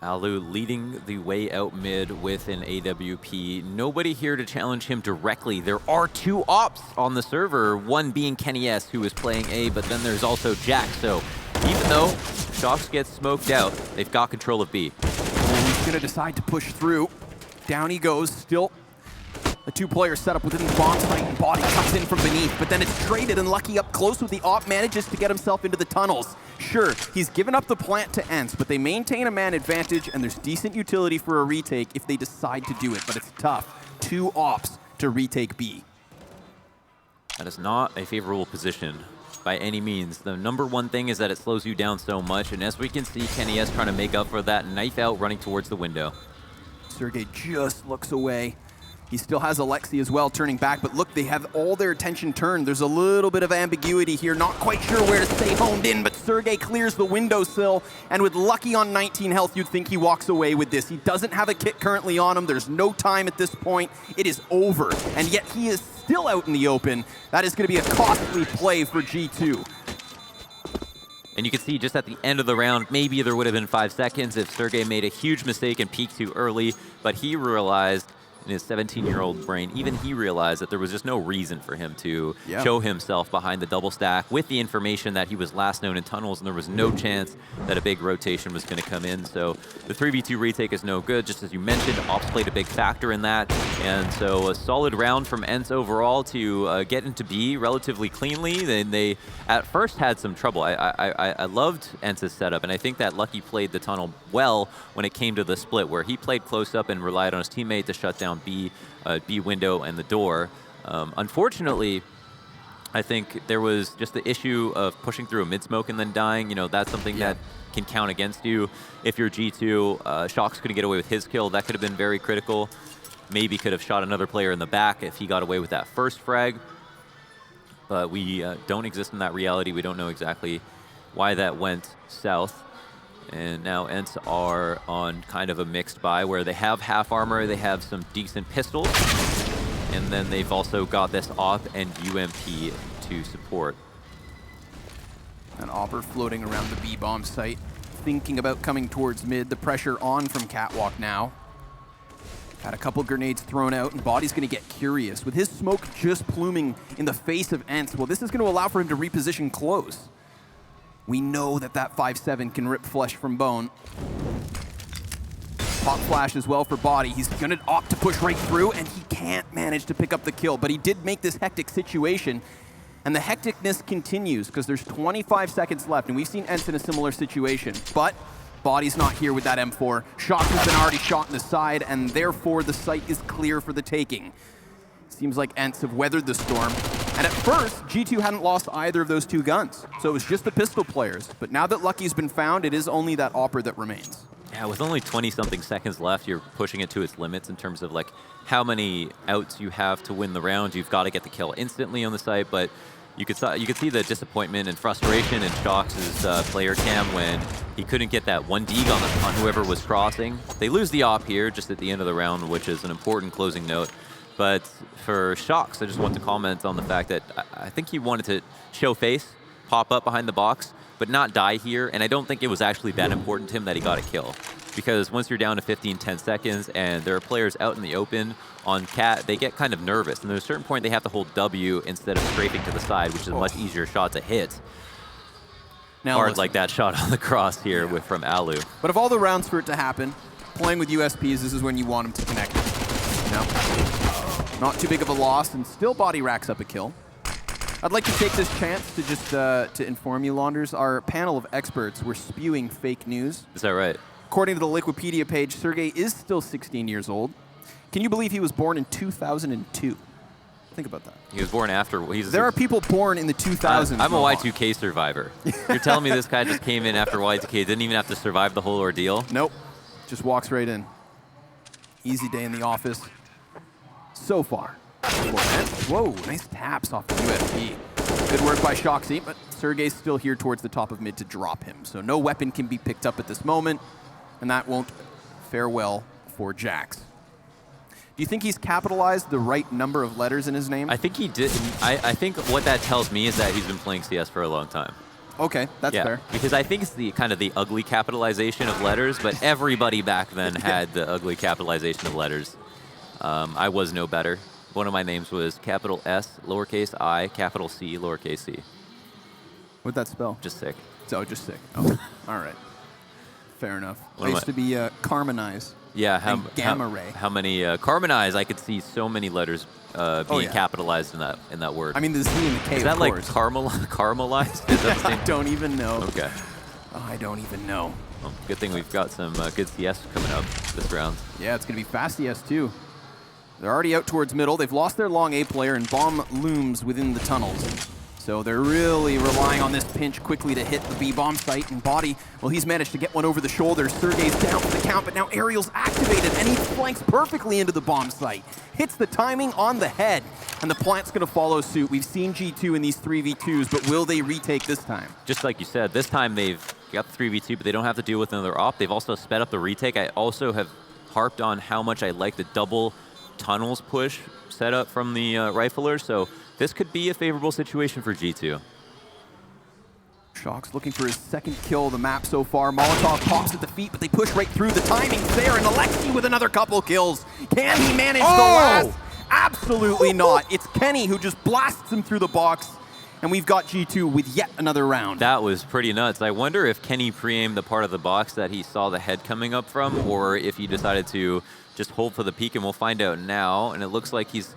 [SPEAKER 6] Alu leading the way out mid with an AWP. Nobody here to challenge him directly. There are 2 ops on the server, one being Kenny S, who is playing A, but then there's also Jack. So even though Shox gets smoked out, they've got control of B.
[SPEAKER 5] And he's going to decide to push through. Down he goes, still a 2-player setup within the bomb site, and Body comes in from beneath, but then it's traded, and Lucky up close with the op manages to get himself into the tunnels. Sure, he's given up the plant to ENCE, but they maintain a man advantage, and there's decent utility for a retake if they decide to do it, but it's tough. 2 ops to retake B.
[SPEAKER 6] That is not a favorable position by any means. The number one thing is that it slows you down so much, and as we can see, Kenny S trying to make up for that, knife out, running towards the window.
[SPEAKER 5] Sergey just looks away. He still has Alexi as well turning back, but look, they have all their attention turned. There's a little bit of ambiguity here, not quite sure where to stay honed in, but Sergey clears the windowsill, and with Lucky on 19 health, you'd think he walks away with this. He doesn't have a kit currently on him. There's no time at this point. It is over, and yet he is still out in the open. That is going to be a costly play for G2.
[SPEAKER 6] And you can see just at the end of the round, maybe there would have been 5 seconds if Sergey made a huge mistake and peeked too early, but he realized in his 17-year-old brain, even he realized that there was just no reason for him to show himself behind the double stack with the information that he was last known in tunnels, and there was no chance that a big rotation was going to come in. So the 3v2 retake is no good. Just as you mentioned, ops played a big factor in that. And so a solid round from ENCE overall to get into B relatively cleanly. Then they at first had some trouble. I loved ENCE's setup, and I think that Lucky played the tunnel well when it came to the split, where he played close up and relied on his teammate to shut down B window and the door. Unfortunately, I think there was just the issue of pushing through a mid smoke and then dying. You know, that's something that can count against you. If you're G2, Shox couldn't get away with his kill. That could have been very critical. Maybe could have shot another player in the back if he got away with that first frag. But we don't exist in that reality. We don't know exactly why that went south. And now ENCE are on kind of a mixed buy where they have half armor, they have some decent pistols, and then they've also got this AWP and UMP to support.
[SPEAKER 5] An AWPer floating around the B-bomb site, thinking about coming towards mid. The pressure on from Catwalk now. Got a couple grenades thrown out, and Body's going to get curious. With his smoke just pluming in the face of ENCE, well, this is going to allow for him to reposition close. We know that that 5-7 can rip flesh from bone. Pop flash as well for Body. He's going to opt to push right through, and he can't manage to pick up the kill. But he did make this hectic situation, and the hecticness continues because there's 25 seconds left, and we've seen ENCE in a similar situation. But Body's not here with that M4. Shox has been already shot in the side, and therefore the site is clear for the taking. Seems like ENCE have weathered the storm. And at first, G2 hadn't lost either of those 2 guns. So it was just the pistol players. But now that Lucky's been found, it is only that AWPer that remains.
[SPEAKER 6] Yeah, with only 20-something seconds left, you're pushing it to its limits in terms of like how many outs you have to win the round. You've got to get the kill instantly on the site, but you could see the disappointment and frustration in Shox's player cam when he couldn't get that 1 dig on whoever was crossing. They lose the AWP here just at the end of the round, which is an important closing note. But for Shox, I just want to comment on the fact that I think he wanted to show face, pop up behind the box, but not die here. And I don't think it was actually that important to him that he got a kill. Because once you're down to 15, 10 seconds and there are players out in the open on Cat, they get kind of nervous. And at a certain point, they have to hold W instead of scraping to the side, which is a much easier shot to hit. Now hard like that shot on the cross here from Alu.
[SPEAKER 5] But of all the rounds for it to happen, playing with USPs, this is when you want him to connect. No. Not too big of a loss, and still Body racks up a kill. I'd like to take this chance to just to inform you, Launders, our panel of experts were spewing fake news.
[SPEAKER 6] Is that right?
[SPEAKER 5] According to the Wikipedia page, Sergey is still 16 years old. Can you believe he was born in 2002? Think about that.
[SPEAKER 6] He was born after.
[SPEAKER 5] There are people born in the 2000s.
[SPEAKER 6] I'm a Y2K survivor. You're telling me this guy just came in after Y2K, didn't even have to survive the whole ordeal?
[SPEAKER 5] Nope. Just walks right in. Easy day in the office. So far. Whoa, nice taps off the UFP. Good work by Shoxy, but Sergey's still here towards the top of mid to drop him. So no weapon can be picked up at this moment, and that won't fare well for Jax. Do you think he's capitalized the right number of letters in his name?
[SPEAKER 6] I think he did. I think what that tells me is that he's been playing CS for a long time.
[SPEAKER 5] Okay, that's fair.
[SPEAKER 6] Because I think it's the kind of the ugly capitalization of letters, but everybody back then had the ugly capitalization of letters. I was no better. One of my names was capital S, lowercase I, capital C, lowercase c.
[SPEAKER 5] What'd that spell?
[SPEAKER 6] Just sick.
[SPEAKER 5] Oh, just sick. Oh, all right. Fair enough. I used to be Carmenize.
[SPEAKER 6] Yeah,
[SPEAKER 5] Gamma Ray.
[SPEAKER 6] How many Carmenize? I could see so many letters being capitalized in that word.
[SPEAKER 5] I mean, the Z and the K.
[SPEAKER 6] Is that like caramelized? Is that the same?
[SPEAKER 5] I don't even know.
[SPEAKER 6] Okay.
[SPEAKER 5] Oh, I don't even know.
[SPEAKER 6] Well, good thing we've got some good CS coming up this round.
[SPEAKER 5] Yeah, it's gonna be fast CS too. They're already out towards middle. They've lost their long A player, and bomb looms within the tunnels. So they're really relying on this pinch quickly to hit the B bomb site. And Body, well, he's managed to get one over the shoulders. Sergey's down for the count, but now Aerial's activated, and he flanks perfectly into the bomb site. Hits the timing on the head, and the plant's going to follow suit. We've seen G2 in these 3v2s, but will they retake this time?
[SPEAKER 6] Just like you said, this time they've got the 3v2, but they don't have to deal with another op. They've also sped up the retake. I also have harped on how much I like the double tunnels push setup from the riflers, so this could be a favorable situation for G2.
[SPEAKER 5] Shox looking for his second kill of the map so far. Molotov pops at the feet, but they push right through. The timing's there, and Alexi with another couple kills. Can he manage the last? Absolutely not. It's Kenny who just blasts him through the box, and we've got G2 with yet another round.
[SPEAKER 6] That was pretty nuts. I wonder if Kenny pre-aimed the part of the box that he saw the head coming up from, or if he decided to just hold for the peak, and we'll find out now. And it looks like he's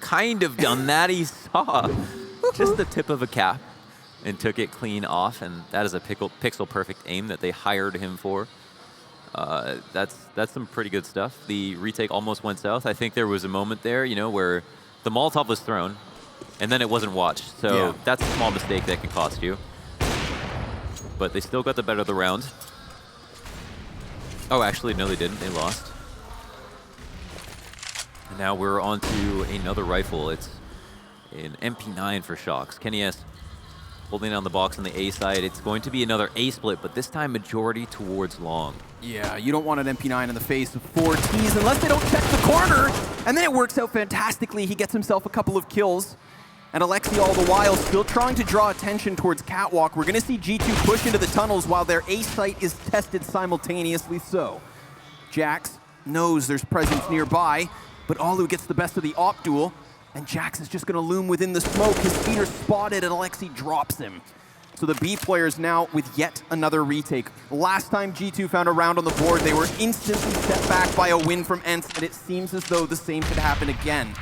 [SPEAKER 6] kind of done that. He saw just the tip of a cap and took it clean off, and that is a pixel perfect aim that they hired him for. That's some pretty good stuff. The retake almost went south. I think there was a moment there, you know, where the Molotov was thrown and then it wasn't watched. So that's a small mistake that can cost you. But they still got the better of the round. Oh, actually, no, they didn't. They lost. And now we're on to another rifle. It's an MP9 for Shox. Kenny S holding down the box on the A side. It's going to be another A split, but this time majority towards long.
[SPEAKER 5] Yeah, you don't want an MP9 in the face of 4 Ts unless they don't check the corner. And then it works out fantastically. He gets himself a couple of kills. And Alexi all the while still trying to draw attention towards Catwalk. We're going to see G2 push into the tunnels while their A site is tested simultaneously so. Jax knows there's presence nearby, but Alu gets the best of the op duel, and Jax is just going to loom within the smoke. His feet are spotted, and Alexi drops him. So the B players now with yet another retake. Last time G2 found a round on the board, they were instantly set back by a win from ENCE, and it seems as though the same could happen again.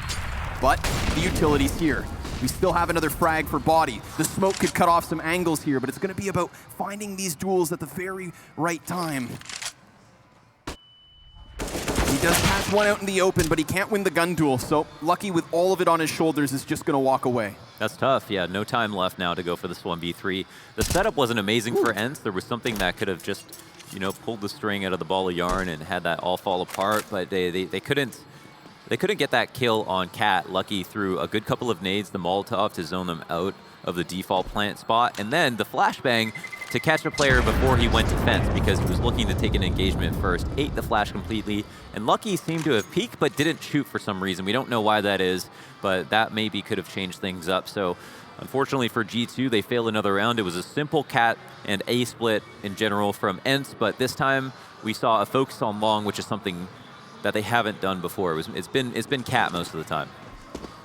[SPEAKER 5] But the utility's here. We still have another frag for Body. The smoke could cut off some angles here, but it's going to be about finding these duels at the very right time. He does catch one out in the open, but he can't win the gun duel, so Lucky with all of it on his shoulders is just going to walk away.
[SPEAKER 6] That's tough. Yeah, no time left now to go for this 1v3. The setup wasn't amazing for ENCE. There was something that could have just, you know, pulled the string out of the ball of yarn and had that all fall apart, but they couldn't get that kill on Cat. Lucky threw a good couple of nades, the Molotov to zone them out of the default plant spot, and then the flashbang to catch a player before he went to fence because he was looking to take an engagement first. Ate the flash completely, and Lucky seemed to have peeked but didn't shoot for some reason. We don't know why that is, but that maybe could have changed things up. So unfortunately for G2, they failed another round. It was a simple Cat and A split in general from ENCE, but this time we saw a focus on long, which is something that they haven't done before. It's been Cat most of the time.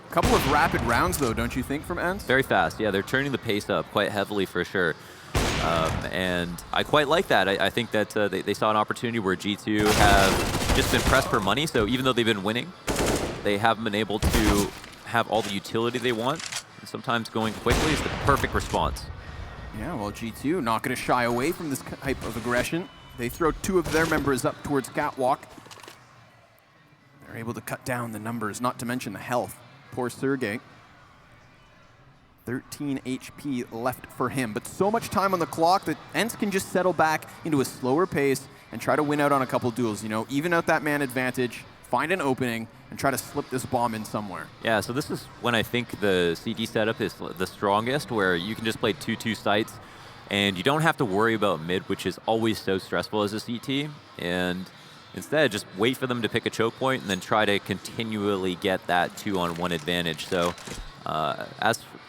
[SPEAKER 5] A couple of rapid rounds, though, don't you think, from ENCE?
[SPEAKER 6] Very fast, yeah. They're turning the pace up quite heavily for sure. And I quite like that. I think that they saw an opportunity where G2 have just been pressed for money, so even though they've been winning, they haven't been able to have all the utility they want. And sometimes going quickly is the perfect response.
[SPEAKER 5] Yeah, well, G2 not going to shy away from this type of aggression. They throw 2 of their members up towards Catwalk. They're able to cut down the numbers, not to mention the health. Poor Sergey. 13 HP left for him, but so much time on the clock that ENCE can just settle back into a slower pace and try to win out on a couple duels. You know, even out that man advantage, find an opening, and try to slip this bomb in somewhere.
[SPEAKER 6] Yeah, so this is when I think the CD setup is the strongest, where you can just play 2-2 sites, and you don't have to worry about mid, which is always so stressful as a CT, and instead just wait for them to pick a choke point and then try to continually get that 2-on-1 advantage. So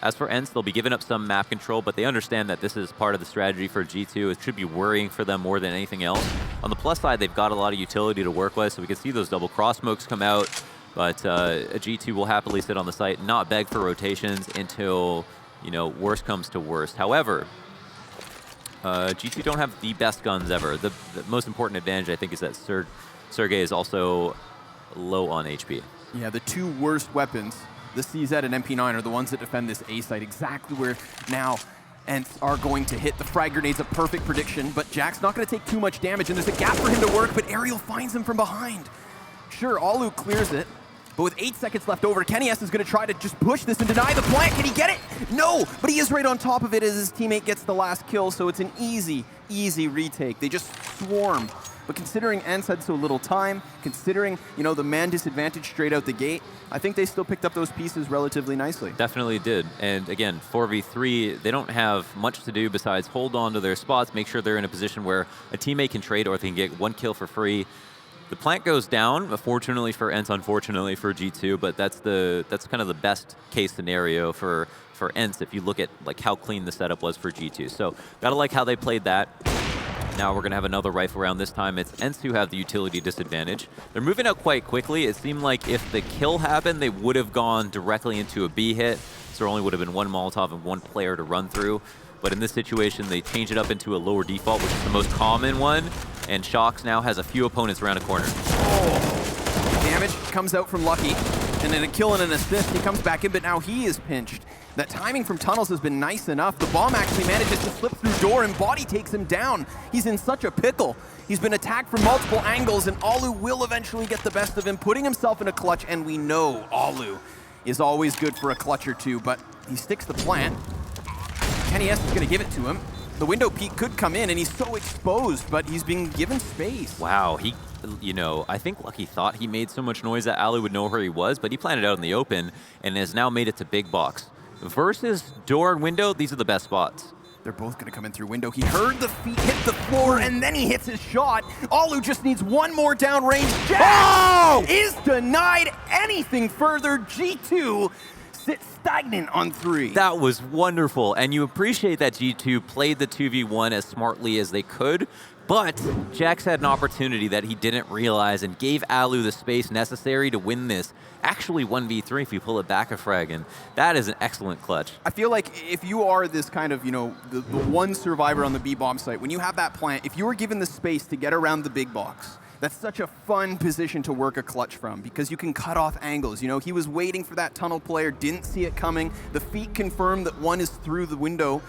[SPEAKER 6] as for ENCE, they'll be giving up some map control, but they understand that this is part of the strategy for G2. It should be worrying for them more than anything else. On the plus side, they've got a lot of utility to work with, so we can see those double cross smokes come out, but a G2 will happily sit on the site and not beg for rotations until, you know, worst comes to worst. However, G2 don't have the best guns ever. The most important advantage, I think, is that Sergey is also low on HP.
[SPEAKER 5] Yeah, the two worst weapons, the CZ and MP9, are the ones that defend this A site, exactly where now ENCE are going to hit. The frag grenade's a perfect prediction, but Jack's not going to take too much damage, and there's a gap for him to work, but Aerial finds him from behind. Sure, Alu clears it, but with 8 seconds left over, ENCE is going to try to just push this and deny the plant. Can he get it? No, but he is right on top of it as his teammate gets the last kill, so it's an easy, easy retake. They just swarm. But considering ENCE had so little time, considering, you know, the man disadvantage straight out the gate, I think they still picked up those pieces relatively nicely.
[SPEAKER 6] Definitely did. And again, 4v3, they don't have much to do besides hold on to their spots, make sure they're in a position where a teammate can trade or they can get 1 kill for free. The plant goes down, fortunately for ENCE, unfortunately for G2, but that's kind of the best case scenario for ENCE if you look at like how clean the setup was for G2. So gotta like how they played that. Now we're going to have another rifle round. This time it's ENCE who have the utility disadvantage. They're moving out quite quickly. It seemed like if the kill happened, they would have gone directly into a B hit. So there only would have been 1 Molotov and 1 player to run through. But in this situation, they change it up into a lower default, which is the most common one. And Shox now has a few opponents around a corner.
[SPEAKER 5] Oh. Damage comes out from Lucky. And then a kill and an assist. He comes back in, but now he is pinched. That timing from Tunnels has been nice enough. The bomb actually manages to slip through door, and Body takes him down. He's in such a pickle. He's been attacked from multiple angles, and Alu will eventually get the best of him, putting himself in a clutch, and we know Alu is always good for a clutch or two, but he sticks the plant. ENCE is going to give it to him. The window peek could come in, and he's so exposed, but he's being given space.
[SPEAKER 6] Wow, you know, I think Lucky thought he made so much noise that Alu would know where he was, but he planted out in the open and has now made it to big box. Versus door and window, these are the best spots.
[SPEAKER 5] They're both going to come in through window. He heard the feet hit the floor, and then he hits his shot. Alu just needs 1 more downrange. Jack is denied anything further. G2 sits stagnant on 3.
[SPEAKER 6] That was wonderful, and you appreciate that G2 played the 2v1 as smartly as they could, but Jax had an opportunity that he didn't realize and gave Alu the space necessary to win this. Actually 1v3 if you pull it back a frag, and that is an excellent clutch.
[SPEAKER 5] I feel like if you are this kind of, you know, the one survivor on the B-bomb site, when you have that plant, if you were given the space to get around the big box, that's such a fun position to work a clutch from because you can cut off angles. You know, he was waiting for that tunnel player, didn't see it coming. The feet confirmed that one is through the window,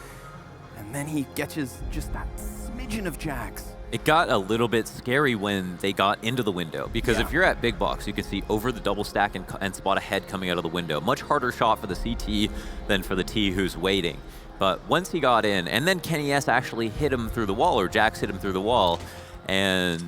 [SPEAKER 5] and then he catches just that smidgen of Jax.
[SPEAKER 6] It got a little bit scary when they got into the window because if you're at big box, you can see over the double stack and spot a head coming out of the window. Much harder shot for the CT than for the T who's waiting. But once he got in, and then ENCE actually hit him through the wall, or Jax hit him through the wall, and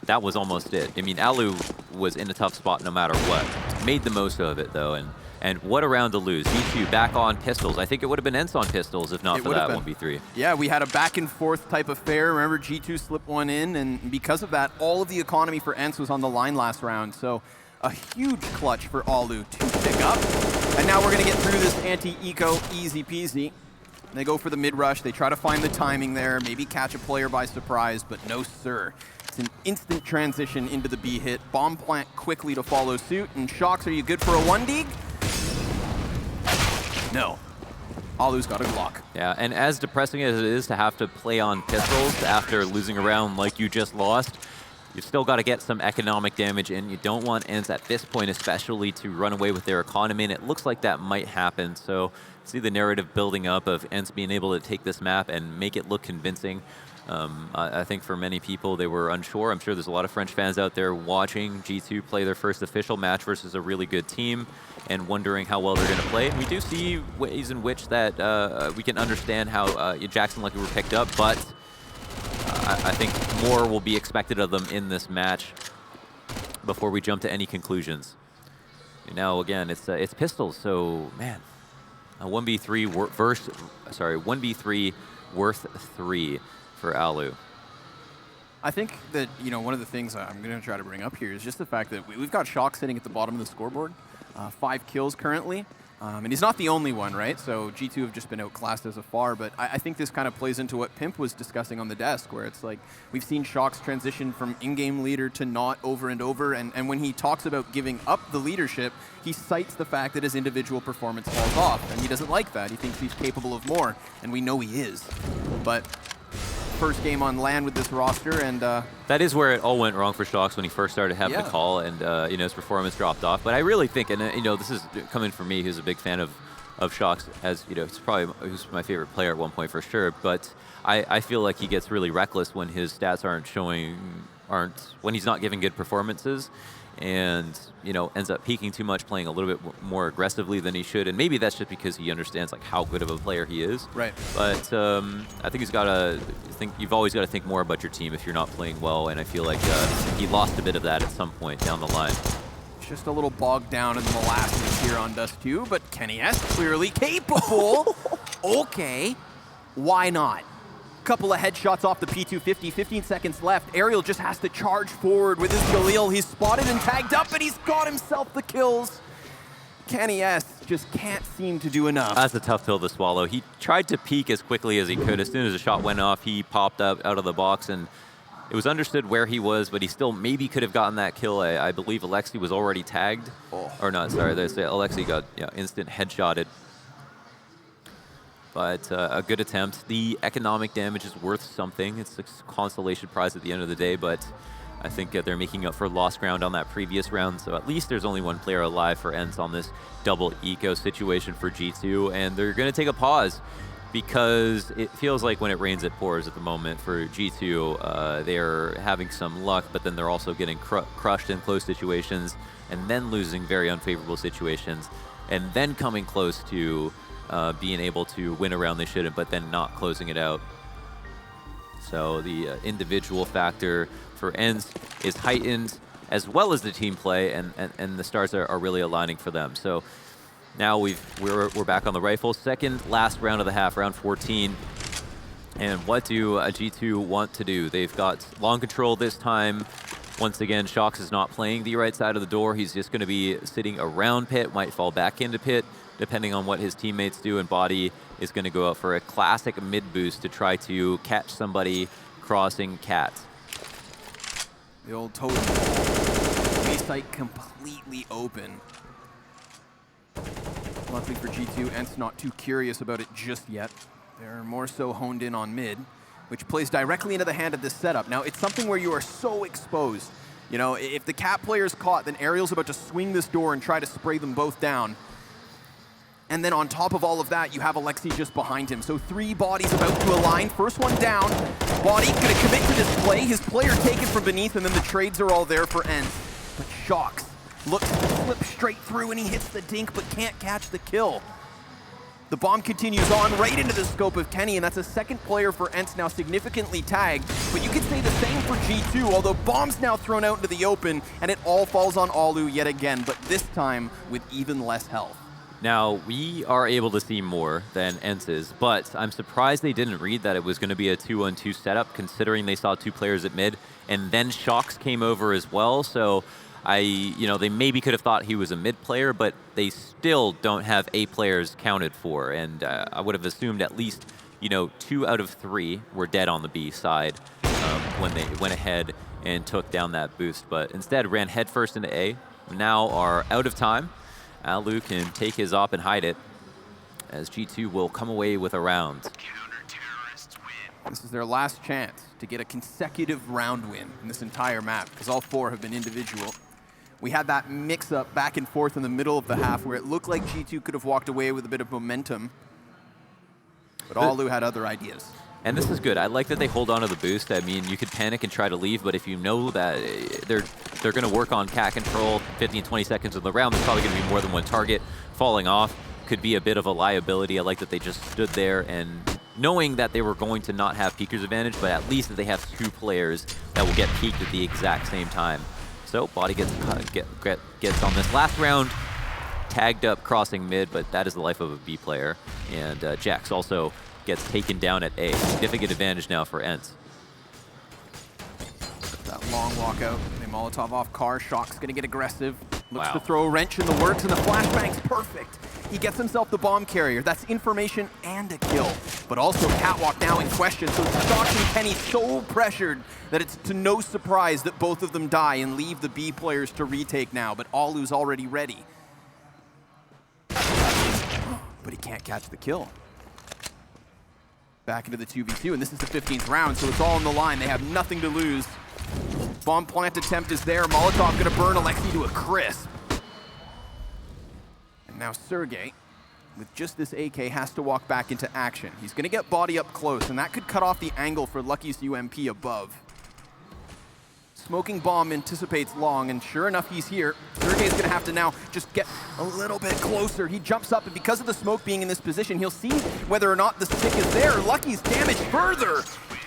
[SPEAKER 6] that was almost it. I mean, Alu was in a tough spot no matter what. Made the most of it though, and what a round to lose. G2 back on pistols. I think it would have been ENCE on pistols if not for that 1v3.
[SPEAKER 5] Yeah, we had a back and forth type affair. Remember, G2 slipped one in, and because of that, all of the economy for ENCE was on the line last round. So a huge clutch for Alu to pick up. And now we're going to get through this anti-eco easy peasy. They go for the mid-rush. They try to find the timing there, maybe catch a player by surprise, but no sir. It's an instant transition into the B hit. Bomb plant quickly to follow suit. And Shox, are you good for a 1-dig? No. Alu's got a Glock.
[SPEAKER 6] Yeah, and as depressing as it is to have to play on pistols after losing a round like you just lost, You've still got to get some economic damage in. You don't want ENCE at this point especially to run away with their economy, and it looks like that might happen. So see the narrative building up of ENCE being able to take this map and make it look convincing. I think for many people, they were unsure. I'm sure there's a lot of French fans out there watching G2 play their first official match versus a really good team and wondering how well they're going to play. And we do see ways in which that we can understand how Jackson Lucky were picked up, but I think more will be expected of them in this match before we jump to any conclusions. And now, again, it's pistols, so, man, a 1v3 1v3 worth 3 for Alu.
[SPEAKER 5] I think that, you know, one of the things I'm going to try to bring up here is just the fact that we've got Shock sitting at the bottom of the scoreboard, 5 kills currently, and he's not the only one, right? So G2 have just been outclassed as of far, but I think this kind of plays into what Pimp was discussing on the desk, where it's like we've seen Shock's transition from in-game leader to not over and over, and when he talks about giving up the leadership, he cites the fact that his individual performance falls off, and he doesn't like that. He thinks he's capable of more, and we know he is. But first game on LAN with this roster, and
[SPEAKER 6] that is where it all went wrong for Shox when he first started having the call, and you know, his performance dropped off. But I really think, and you know, this is coming from me, who's a big fan of Shox, as you know, who's my favorite player at one point for sure. But I feel like he gets really reckless when his stats when he's not giving good performances, and you know, ends up peaking too much, playing a little bit more aggressively than he should. And maybe that's just because he understands like how good of a player he is.
[SPEAKER 5] Right.
[SPEAKER 6] But I think you've always got to think more about your team if you're not playing well. And I feel like he lost a bit of that at some point down the line.
[SPEAKER 5] Just a little bogged down in the molasses here on Dust 2, but ENCE clearly capable. Okay, why not? Couple of headshots off the P250, 15 seconds left. Aerial just has to charge forward with his Galil. He's spotted and tagged up, and he's got himself the kills. ENCE just can't seem to do enough.
[SPEAKER 6] That's a tough pill to swallow. He tried to peek as quickly as he could. As soon as the shot went off, he popped up out of the box, and it was understood where he was, but he still maybe could have gotten that kill. I believe Alexi was already tagged. Or not, sorry, Alexi got instant headshotted. But a good attempt. The economic damage is worth something. It's a consolation prize at the end of the day, but I think they're making up for lost ground on that previous round, so at least there's only one player alive for ENCE on this double eco situation for G2, and they're going to take a pause because it feels like when it rains it pours at the moment for G2. They're having some luck, but then they're also getting crushed in close situations and then losing very unfavorable situations and then coming close to being able to win a round they shouldn't, but then not closing it out. So the individual factor for ENCE is heightened, as well as the team play, and the stars are really aligning for them. So now we're back on the rifle. Second last round of the half, round 14. And what do G2 want to do? They've got long control this time. Once again, Shox is not playing the right side of the door. He's just going to be sitting around pit, might fall back into pit, depending on what his teammates do, and Body is going to go out for a classic mid boost to try to catch somebody crossing cat.
[SPEAKER 5] The old totem. A site completely open. Luckily for G2, ENCE not too curious about it just yet. They're more so honed in on mid, which plays directly into the hand of this setup. Now, it's something where you are so exposed. You know, if the cat player's caught, then Aerial's about to swing this door and try to spray them both down. And then on top of all of that, you have Alexi just behind him. So 3 bodies about to align. First one down. Body gonna commit to this play. His player taken from beneath, and then the trades are all there for ENCE. But Shox looks to slip straight through, and he hits the dink, but can't catch the kill. The bomb continues on right into the scope of Kenny, and that's a second player for ENCE now significantly tagged. But you could say the same for G2, although bomb's now thrown out into the open, and it all falls on Alu yet again, but this time with even less health.
[SPEAKER 6] Now, we are able to see more than ENCE is, but I'm surprised they didn't read that it was going to be a 2-on-2 setup, considering they saw 2 players at mid, and then Shox came over as well, so they maybe could have thought he was a mid player, but they still don't have A players counted for, and I would have assumed at least, 2 out of 3 were dead on the B side when they went ahead and took down that boost, but instead ran headfirst into A, now are out of time. Alu can take his op and hide it, as G2 will come away with a round.
[SPEAKER 5] This is their last chance. to get a consecutive round win in this entire map, because all 4 have been individual. We had that mix-up back and forth in the middle of the half where it looked like G2 could have walked away with a bit of momentum, but Alu had other ideas.
[SPEAKER 6] And this is good. I like that they hold on to the boost. I mean, you could panic and try to leave, but if you know that they're going to work on cat control 15, 20 seconds of the round, there's probably going to be more than one target. Falling off could be a bit of a liability. I like that they just stood there and knowing that they were going to not have peeker's advantage, but at least that they have 2 players that will get peeked at the exact same time. So Body gets on this last round, tagged up crossing mid, but that is the life of a B player. And Jax also gets taken down at A. Significant advantage now for ENCE.
[SPEAKER 5] That long walkout, they Molotov off car, Shock's gonna get aggressive. Looks
[SPEAKER 6] Wow.
[SPEAKER 5] to throw a wrench in the works, and the flashbang's perfect. He gets himself the bomb carrier. That's information and a kill. But also Catwalk now in question, so Shock and Kenny so pressured that it's to no surprise that both of them die and leave the B players to retake now, but Alu's already ready. But he can't catch the kill. Back into the 2v2, and this is the 15th round, so it's all on the line. They have nothing to lose. Bomb plant attempt is there. Molotov gonna burn Alexi to a crisp. And now Sergey, with just this AK, has to walk back into action. He's gonna get Body up close, and that could cut off the angle for Lucky's UMP above. Smoking bomb anticipates long, and sure enough, he's here. Sergey's gonna have to now just get a little bit closer. He jumps up, and because of the smoke being in this position, he'll see whether or not the stick is there. Lucky's damaged further,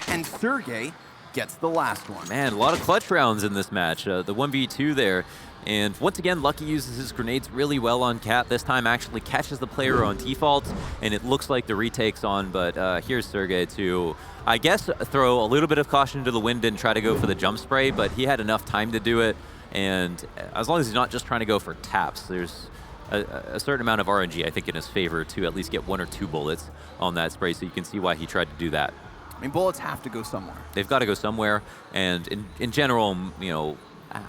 [SPEAKER 5] and Sergey gets the last one.
[SPEAKER 6] Man, a lot of clutch rounds in this match. The 1v2 there. And once again, Lucky uses his grenades really well on Cat. This time actually catches the player on default, and it looks like the retake's on, but here's Sergey to, I guess, throw a little bit of caution to the wind and try to go for the jump spray, but he had enough time to do it, and as long as he's not just trying to go for taps, there's a certain amount of RNG, I think, in his favor to at least get 1 or 2 bullets on that spray, so you can see why he tried to do that.
[SPEAKER 5] I mean, bullets have to go somewhere.
[SPEAKER 6] They've got to go somewhere, and in general, you know,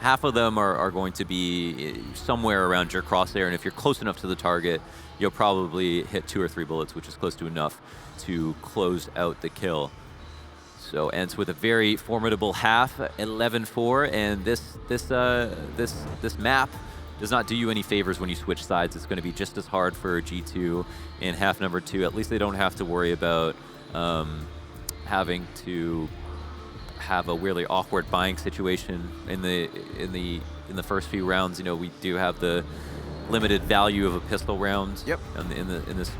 [SPEAKER 6] half of them are going to be somewhere around your crosshair, and if you're close enough to the target, you'll probably hit 2 or 3 bullets, which is close to enough to close out the kill. So ENCE with a very formidable half, 11-4, and this map does not do you any favors when you switch sides. It's going to be just as hard for G2 in half number 2. At least they don't have to worry about having to have a really awkward buying situation in the first few rounds. You know, we do have the limited value of a pistol round.
[SPEAKER 5] Yep.
[SPEAKER 6] In this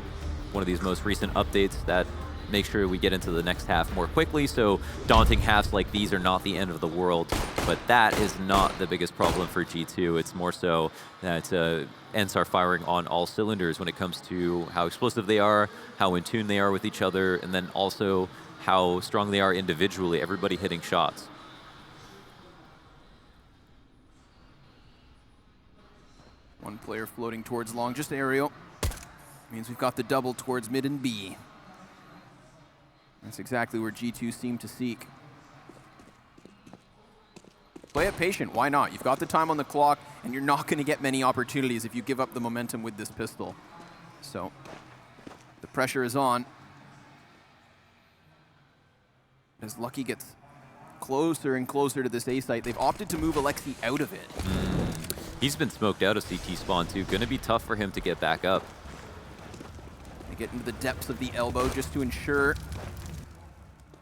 [SPEAKER 6] one of these most recent updates that make sure we get into the next half more quickly. So daunting halves like these are not the end of the world, but that is not the biggest problem for G2. It's more so that ENCE are firing on all cylinders when it comes to how explosive they are, how in tune they are with each other, and then also how strong they are individually, everybody hitting shots.
[SPEAKER 5] One player floating towards long, just aerial. Means we've got the double towards mid and B. That's exactly where G2 seem to seek. Play it patient, why not? You've got the time on the clock, and you're not gonna get many opportunities if you give up the momentum with this pistol. So, the pressure is on. As Lucky gets closer and closer to this A site, they've opted to move Alexi out of it.
[SPEAKER 6] He's been smoked out of CT spawn too. Gonna be tough for him to get back up.
[SPEAKER 5] They get into the depths of the elbow just to ensure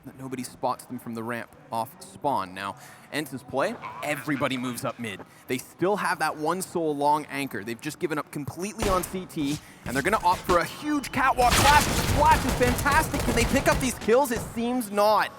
[SPEAKER 5] that nobody spots them from the ramp off spawn. Now, ENCE's play, everybody moves up mid. They still have that one soul long anchor. They've just given up completely on CT, and they're gonna opt for a huge catwalk flash. The flash is fantastic. Can they pick up these kills? It seems not.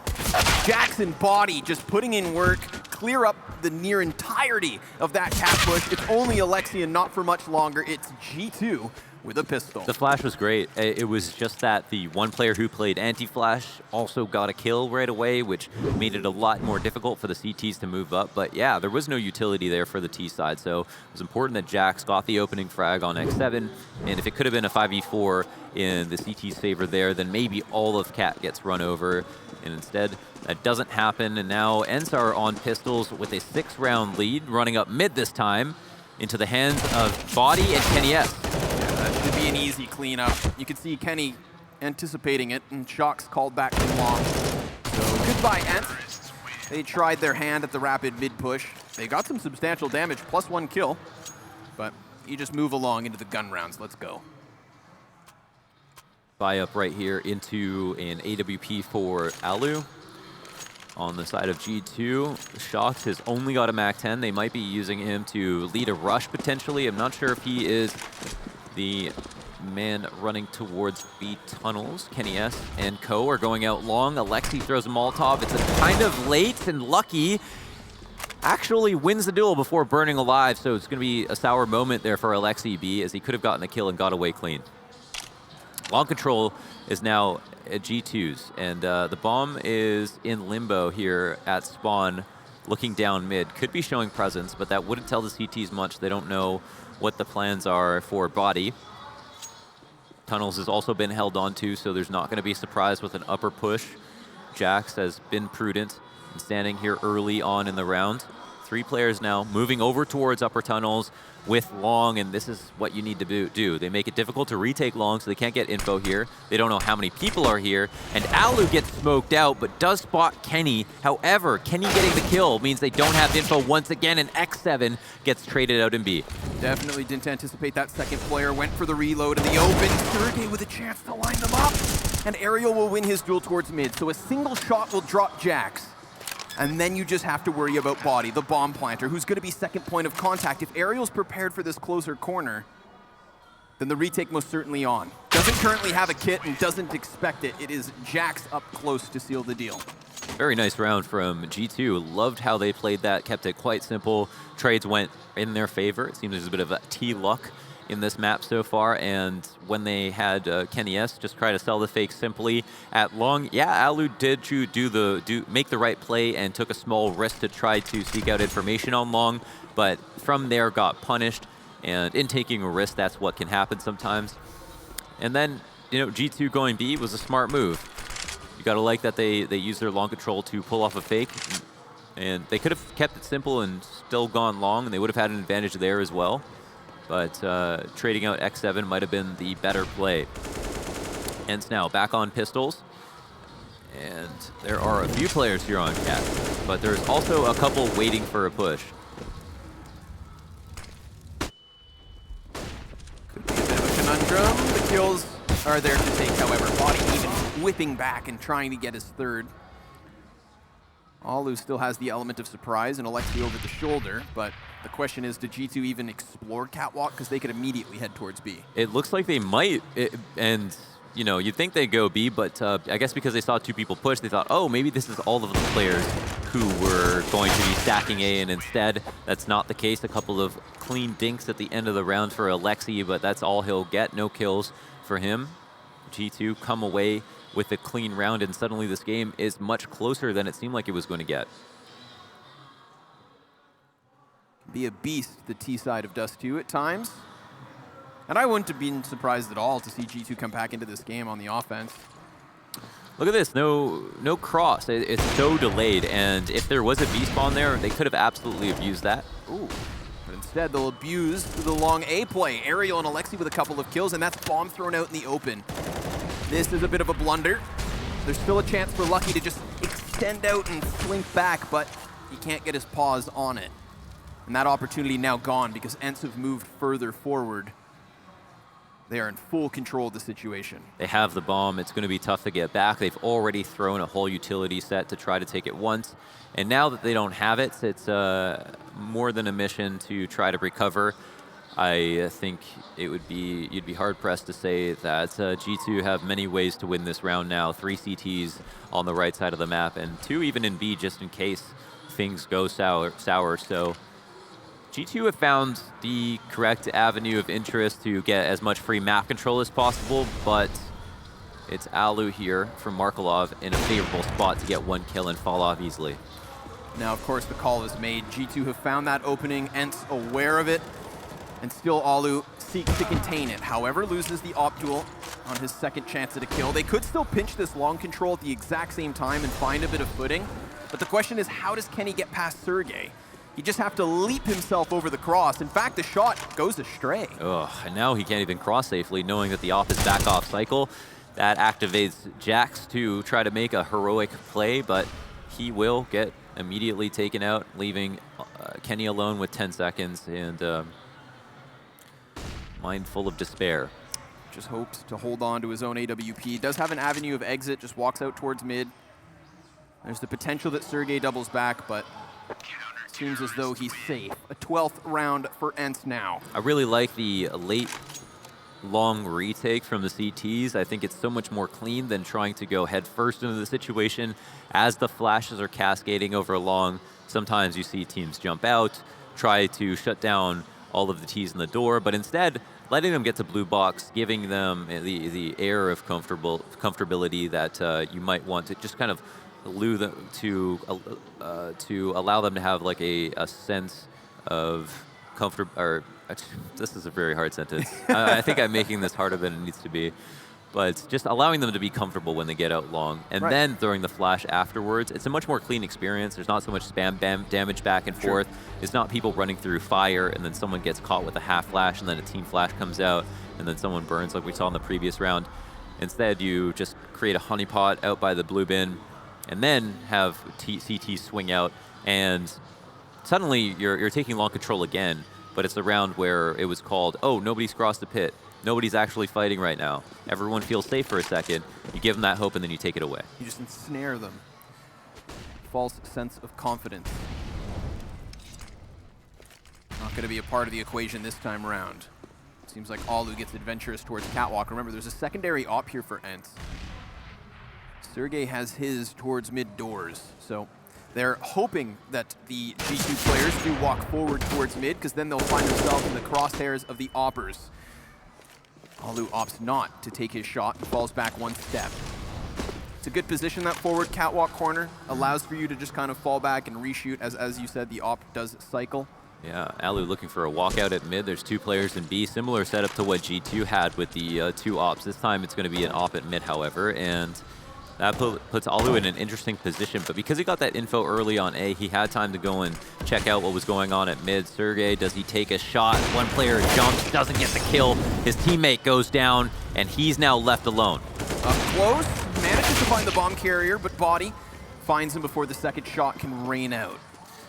[SPEAKER 5] Jackson Body just putting in work, clear up the near entirety of that cat push. It's only Alexi and not for much longer. It's G2 with a pistol.
[SPEAKER 6] The flash was great. It was just that the one player who played anti-flash also got a kill right away, which made it a lot more difficult for the CTs to move up. But yeah, there was no utility there for the T side, so it was important that Jax got the opening frag on X7, and if it could have been a 5v4 in the CT's favor there, then maybe all of Cat gets run over, and instead that doesn't happen, and now ENCE are on pistols with a 6-round lead, running up mid this time into the hands of Body and Kenny S.
[SPEAKER 5] That should be an easy cleanup. You can see Kenny anticipating it, and Shock's called back from long. So Goodbye, ENCE. They tried their hand at the rapid mid-push. They got some substantial damage, +1 kill. But you just move along into the gun rounds. Let's go.
[SPEAKER 6] Buy up right here into an AWP for Alu. On the side of G2, Shox has only got a MAC-10. They might be using him to lead a rush potentially. I'm not sure if he is the man running towards B tunnels. Kenny S and Co are going out long. Alexi throws a Molotov. It's a kind of late, and Lucky actually wins the duel before burning alive, so it's going to be a sour moment there for Alexi B, as he could have gotten the kill and got away clean. Long control is now at G2's, and the bomb is in limbo here at spawn, looking down mid. Could be showing presence, but that wouldn't tell the CTs much. They don't know what the plans are for body. Tunnels has also been held onto, so there's not going to be a surprise with an upper push. Jax has been prudent and standing here early on in the round. 3 players now moving over towards upper tunnels with long, and this is what you need to do. They make it difficult to retake long, so they can't get info here. They don't know how many people are here, and Alu gets smoked out, but does spot Kenny. However, Kenny getting the kill means they don't have info once again, and X7 gets traded out in B.
[SPEAKER 5] Definitely didn't anticipate that second player. Went for the reload in the open. Sergey with a chance to line them up, and Ariel will win his duel towards mid, so a single shot will drop Jax. And then you just have to worry about body, the bomb planter, who's going to be second point of contact. If Ariel's prepared for this closer corner, then the retake most certainly on. Doesn't currently have a kit and doesn't expect it. It is Jax up close to seal the deal.
[SPEAKER 6] Very nice round from G2. Loved how they played that, kept it quite simple. Trades went in their favor. It seems there's a bit of a T-luck in this map so far, and when they had Kenny S just try to sell the fake simply at long, yeah, Alu did make the right play and took a small risk to try to seek out information on long, but from there got punished, and in taking a risk, that's what can happen sometimes. And then, you know, G2 going B was a smart move. You gotta like that they used their long control to pull off a fake, and they could have kept it simple and still gone long, and they would have had an advantage there as well. But trading out X7 might have been the better play. ENCE now back on pistols. And there are a few players here on Cat, but there's also a couple waiting for a push.
[SPEAKER 5] Could be a bit of a conundrum. The kills are there to take, however. Body even whipping back and trying to get his third. Alu still has the element of surprise and Alexi over the shoulder, but the question is, did G2 even explore Catwalk? Because they could immediately head towards B.
[SPEAKER 6] It looks like they might, and you know, you'd think they'd go B, but I guess because they saw 2 people push, they thought, oh, maybe this is all of the players who were going to be stacking A, and instead, that's not the case. A couple of clean dinks at the end of the round for Alexi, but that's all he'll get. No kills for him. G2 come away with a clean round, and suddenly this game is much closer than it seemed like it was going to get.
[SPEAKER 5] Be a beast, the T side of Dust 2 at times. And I wouldn't have been surprised at all to see G2 come back into this game on the offense.
[SPEAKER 6] Look at this, no cross. It's so delayed, and if there was a B spawn there, they could have absolutely abused that.
[SPEAKER 5] Ooh. But instead, they'll abuse the long A play. Ariel and Alexi with a couple of kills, and that's bomb thrown out in the open. This is a bit of a blunder. There's still a chance for Lucky to just extend out and slink back, but he can't get his paws on it. And that opportunity now gone because ENCE have moved further forward. They are in full control of the situation.
[SPEAKER 6] They have the bomb. It's going to be tough to get back. They've already thrown a whole utility set to try to take it once. And now that they don't have it, it's more than a mission to try to recover. I think you'd be hard-pressed to say that G2 have many ways to win this round now. 3 CTs on the right side of the map, and 2 even in B just in case things go sour. So G2 have found the correct avenue of interest to get as much free map control as possible, but it's Alu here from Markelov in a favorable spot to get 1 kill and fall off easily.
[SPEAKER 5] Now, of course, the call is made. G2 have found that opening, ENCE aware of it, and still Alu seeks to contain it. However, loses the op duel on his second chance at a kill. They could still pinch this long control at the exact same time and find a bit of footing, but the question is, how does Kenny get past Sergey? You just have to leap himself over the cross. In fact, the shot goes astray.
[SPEAKER 6] Ugh, and now he can't even cross safely, knowing that the op is back off cycle. That activates Jax to try to make a heroic play, but he will get immediately taken out, leaving Kenny alone with 10 seconds and mind full of despair.
[SPEAKER 5] Just hopes to hold on to his own AWP. Does have an avenue of exit, just walks out towards mid. There's the potential that Sergey doubles back, but seems as though he's safe. A 12th round for ENCE now.
[SPEAKER 6] I really like the late long retake from the CTs. I think it's so much more clean than trying to go head first into the situation. As the flashes are cascading over long, sometimes you see teams jump out, try to shut down all of the T's in the door, but instead letting them get to blue box, giving them the air of comfortability that you might want to just kind of to allow them to have like a sense of comfort. Or this is a very hard sentence. I think I'm making this harder than it needs to be. But just allowing them to be comfortable when they get out long. And then throwing the flash afterwards. It's a much more clean experience. There's not so much spam damage back and forth. It's not people running through fire and then someone gets caught with a half flash and then a team flash comes out and then someone burns like we saw in the previous round. Instead, you just create a honeypot out by the blue bin and then have CT swing out. And suddenly you're taking long control again. But it's a round where it was called, oh, nobody's crossed the pit. Nobody's actually fighting right now. Everyone feels safe for a second. You give them that hope, and then you take it away.
[SPEAKER 5] You just ensnare them. False sense of confidence. Not going to be a part of the equation this time around. Seems like Alu gets adventurous towards Catwalk. Remember, there's a secondary op here for ENCE. Sergey has his towards mid doors, so they're hoping that the G2 players do walk forward towards mid, because then they'll find themselves in the crosshairs of the oppers. Alu opts not to take his shot and falls back one step. It's a good position, that forward catwalk corner. Allows for you to just kind of fall back and reshoot, as you said, the op does cycle.
[SPEAKER 6] Yeah, Alu looking for a walkout at mid. There's two players in B. Similar setup to what G2 had with the two ops. This time it's going to be an op at mid, however, and that puts Alu in an interesting position, but because he got that info early on A, he had time to go and check out what was going on at mid. Sergey, does he take a shot? One player jumps, doesn't get the kill. His teammate goes down, and he's now left alone.
[SPEAKER 5] Up close, manages to find the bomb carrier, but Body finds him before the second shot can rain out.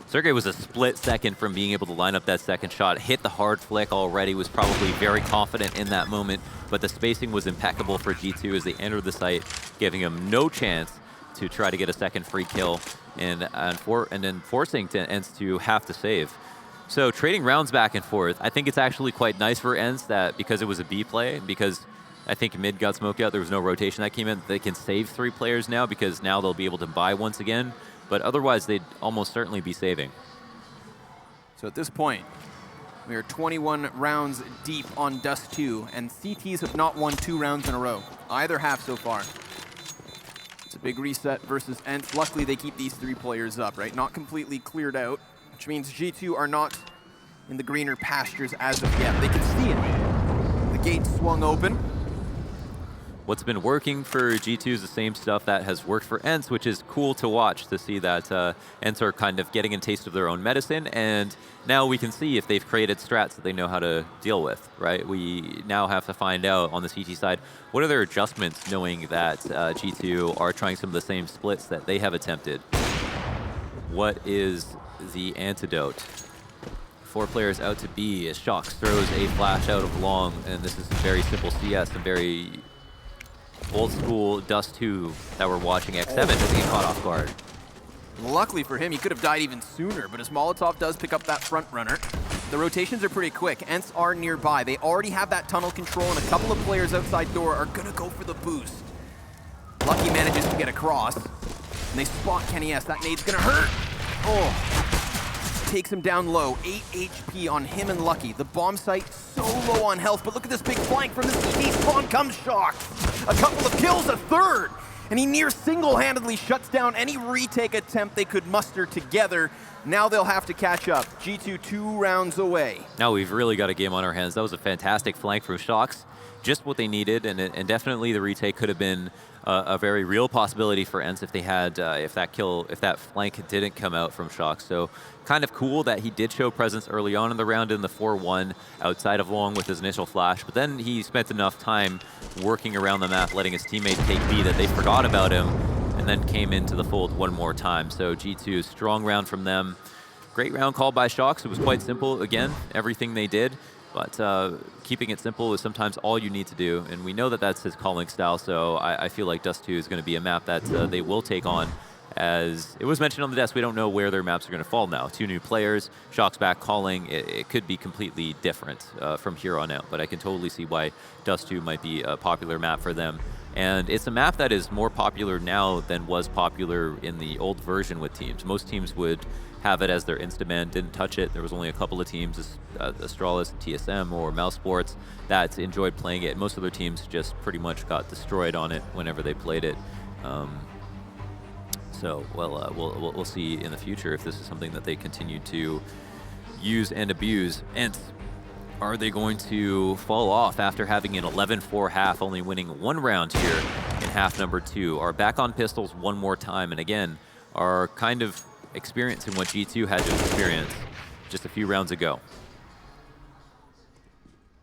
[SPEAKER 6] Sergey was a split second from being able to line up that second shot, hit the hard flick already, was probably very confident in that moment, but the spacing was impeccable for G2 as they entered the site, giving him no chance to try to get a second free kill and then forcing ENCE to have to save. So trading rounds back and forth, I think it's actually quite nice for ENCE that because it was a B play, because I think mid got smoked out, there was no rotation that came in, they can save 3 players now because now they'll be able to buy once again. But otherwise, they'd almost certainly be saving.
[SPEAKER 5] So at this point, we are 21 rounds deep on Dust 2, and CTs have not won 2 rounds in a row, either half so far. It's a big reset versus ENCE. Luckily, they keep these 3 players up, right? Not completely cleared out, which means G2 are not in the greener pastures as of yet. They can see it. The gate swung open.
[SPEAKER 6] What's been working for G2 is the same stuff that has worked for ENCE, which is cool to watch, to see that ENCE are kind of getting a taste of their own medicine, and now we can see if they've created strats that they know how to deal with, right? We now have to find out on the CT side, what are their adjustments, knowing that G2 are trying some of the same splits that they have attempted. What is the antidote? 4 players out to B as Shox throws a flash out of long, and this is very simple CS, and very old school Dust 2 that we're watching. X7 doesn't get caught off guard.
[SPEAKER 5] Luckily for him, he could have died even sooner, but his Molotov does pick up that front runner. The rotations are pretty quick. ENCE are nearby. They already have that tunnel control, and a couple of players outside door are going to go for the boost. Lucky manages to get across, and they spot Kenny S. That nade's going to hurt. Oh. Takes him down low. 8 HP on him and Lucky. The bomb site so low on health, but look at this big flank from the CT spawn comes Shox. A couple of kills, a third, and he near single-handedly shuts down any retake attempt they could muster together. Now they'll have to catch up. G2 2 rounds away.
[SPEAKER 6] Now we've really got a game on our hands. That was a fantastic flank from Shox. just what they needed, and definitely the retake could have been a very real possibility for ENCE if they had, if that flank didn't come out from Shock. So kind of cool that he did show presence early on in the round in the 4-1 outside of Long with his initial flash, but then he spent enough time working around the map, letting his teammates take B that they forgot about him, and then came into the fold one more time. So G2, strong round from them. Great round call by Shocks. It was quite simple, again, everything they did. But keeping it simple is sometimes all you need to do, and we know that that's his calling style, so I feel like Dust 2 is going to be a map that they will take on. As it was mentioned on the desk, we don't know where their maps are going to fall now. 2 new players, Shock's back calling, it could be completely different from here on out, but I can totally see why Dust 2 might be a popular map for them. And it's a map that is more popular now than was popular in the old version with teams. Most teams would have it as their insta-ban, didn't touch it. There was only a couple of teams, Astralis, TSM, or Mousesports, that enjoyed playing it. Most other teams just pretty much got destroyed on it whenever they played it. So, well, we'll see in the future if this is something that they continue to use and abuse. And are they going to fall off after having an 11-4 half, only winning 1 round here in half number 2? Are back on pistols one more time, and again, are kind of experiencing what G2 had to experience just a few rounds ago.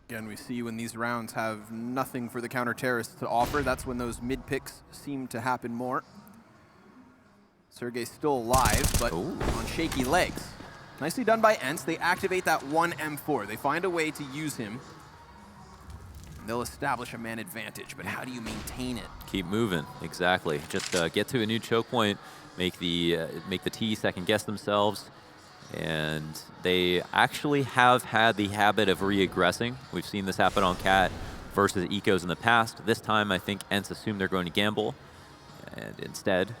[SPEAKER 5] Again, we see when these rounds have nothing for the counter-terrorists to offer, that's when those mid-picks seem to happen more. Sergey's still alive, but on shaky legs. Nicely done by ENCE. They activate that 1 M4. They find a way to use him. And they'll establish a man advantage, but how do you maintain it?
[SPEAKER 6] Keep moving, exactly. Just get to a new choke point, make the T second guess themselves, and they actually have had the habit of re-aggressing. We've seen this happen on Cat versus Ecos in the past. This time, I think ENCE assumed they're going to gamble, and instead,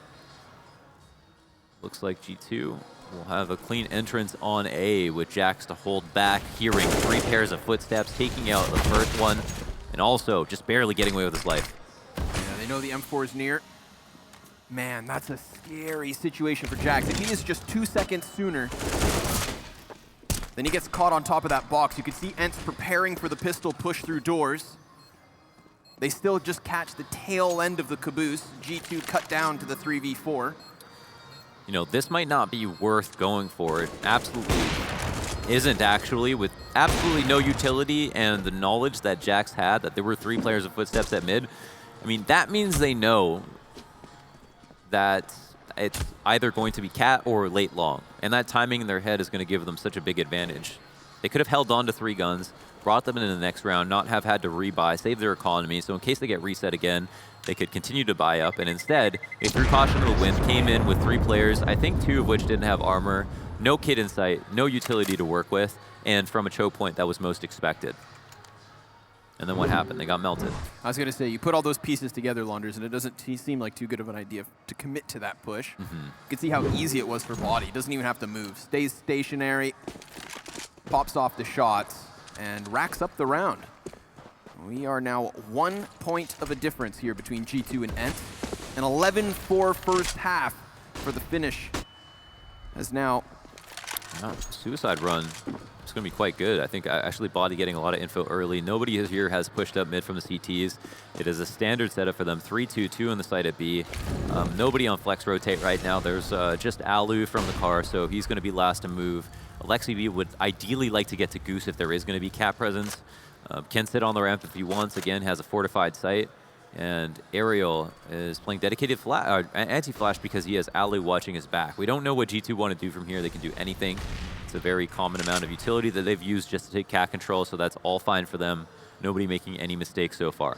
[SPEAKER 6] looks like G2 will have a clean entrance on A with Jax to hold back, hearing 3 pairs of footsteps, taking out the first one, and also just barely getting away with his life.
[SPEAKER 5] Yeah, they know the M4 is near. Man, that's a scary situation for Jax. If he is just 2 seconds sooner, then he gets caught on top of that box. You can see ENCE preparing for the pistol push through doors. They still just catch the tail end of the caboose. G2 cut down to the 3v4.
[SPEAKER 6] You know, this might not be worth going for. It absolutely isn't, actually, with absolutely no utility and the knowledge that Jax had that there were 3 players of footsteps at mid. I mean, that means they know that it's either going to be Cat or late Long, and that timing in their head is going to give them such a big advantage. They could have held on to 3 guns, brought them into the next round, not have had to rebuy, save their economy, so in case they get reset again, they could continue to buy up, and instead, they threw caution to the wind, came in with 3 players, I think 2 of which didn't have armor, no kit in sight, no utility to work with, and from a choke point that was most expected. And then what happened? They got melted.
[SPEAKER 5] I was going to say, you put all those pieces together, Launders, and it doesn't seem like too good of an idea to commit to that push. You can see how easy it was for Body. He doesn't even have to move. Stays stationary, pops off the shots, and racks up the round. We are now 1 point of a difference here between G2 and ENCE. An 11-4 first half for the finish. As now...
[SPEAKER 6] Suicide run. It's going to be quite good. I think actually Body getting a lot of info early. Nobody here has pushed up mid from the CTs. It is a standard setup for them. 3-2-2 on the side at B. Nobody on flex rotate right now. There's just Alu from the car, so he's going to be last to move. Alexi V would ideally like to get to Goose if there is going to be Cat presence. Can sit on the ramp if he wants. Again, has a fortified site. And Ariel is playing dedicated anti-flash because he has Alu watching his back. We don't know what G2 want to do from here. They can do anything. It's a very common amount of utility that they've used just to take Cat control, so that's all fine for them. Nobody making any mistakes so far.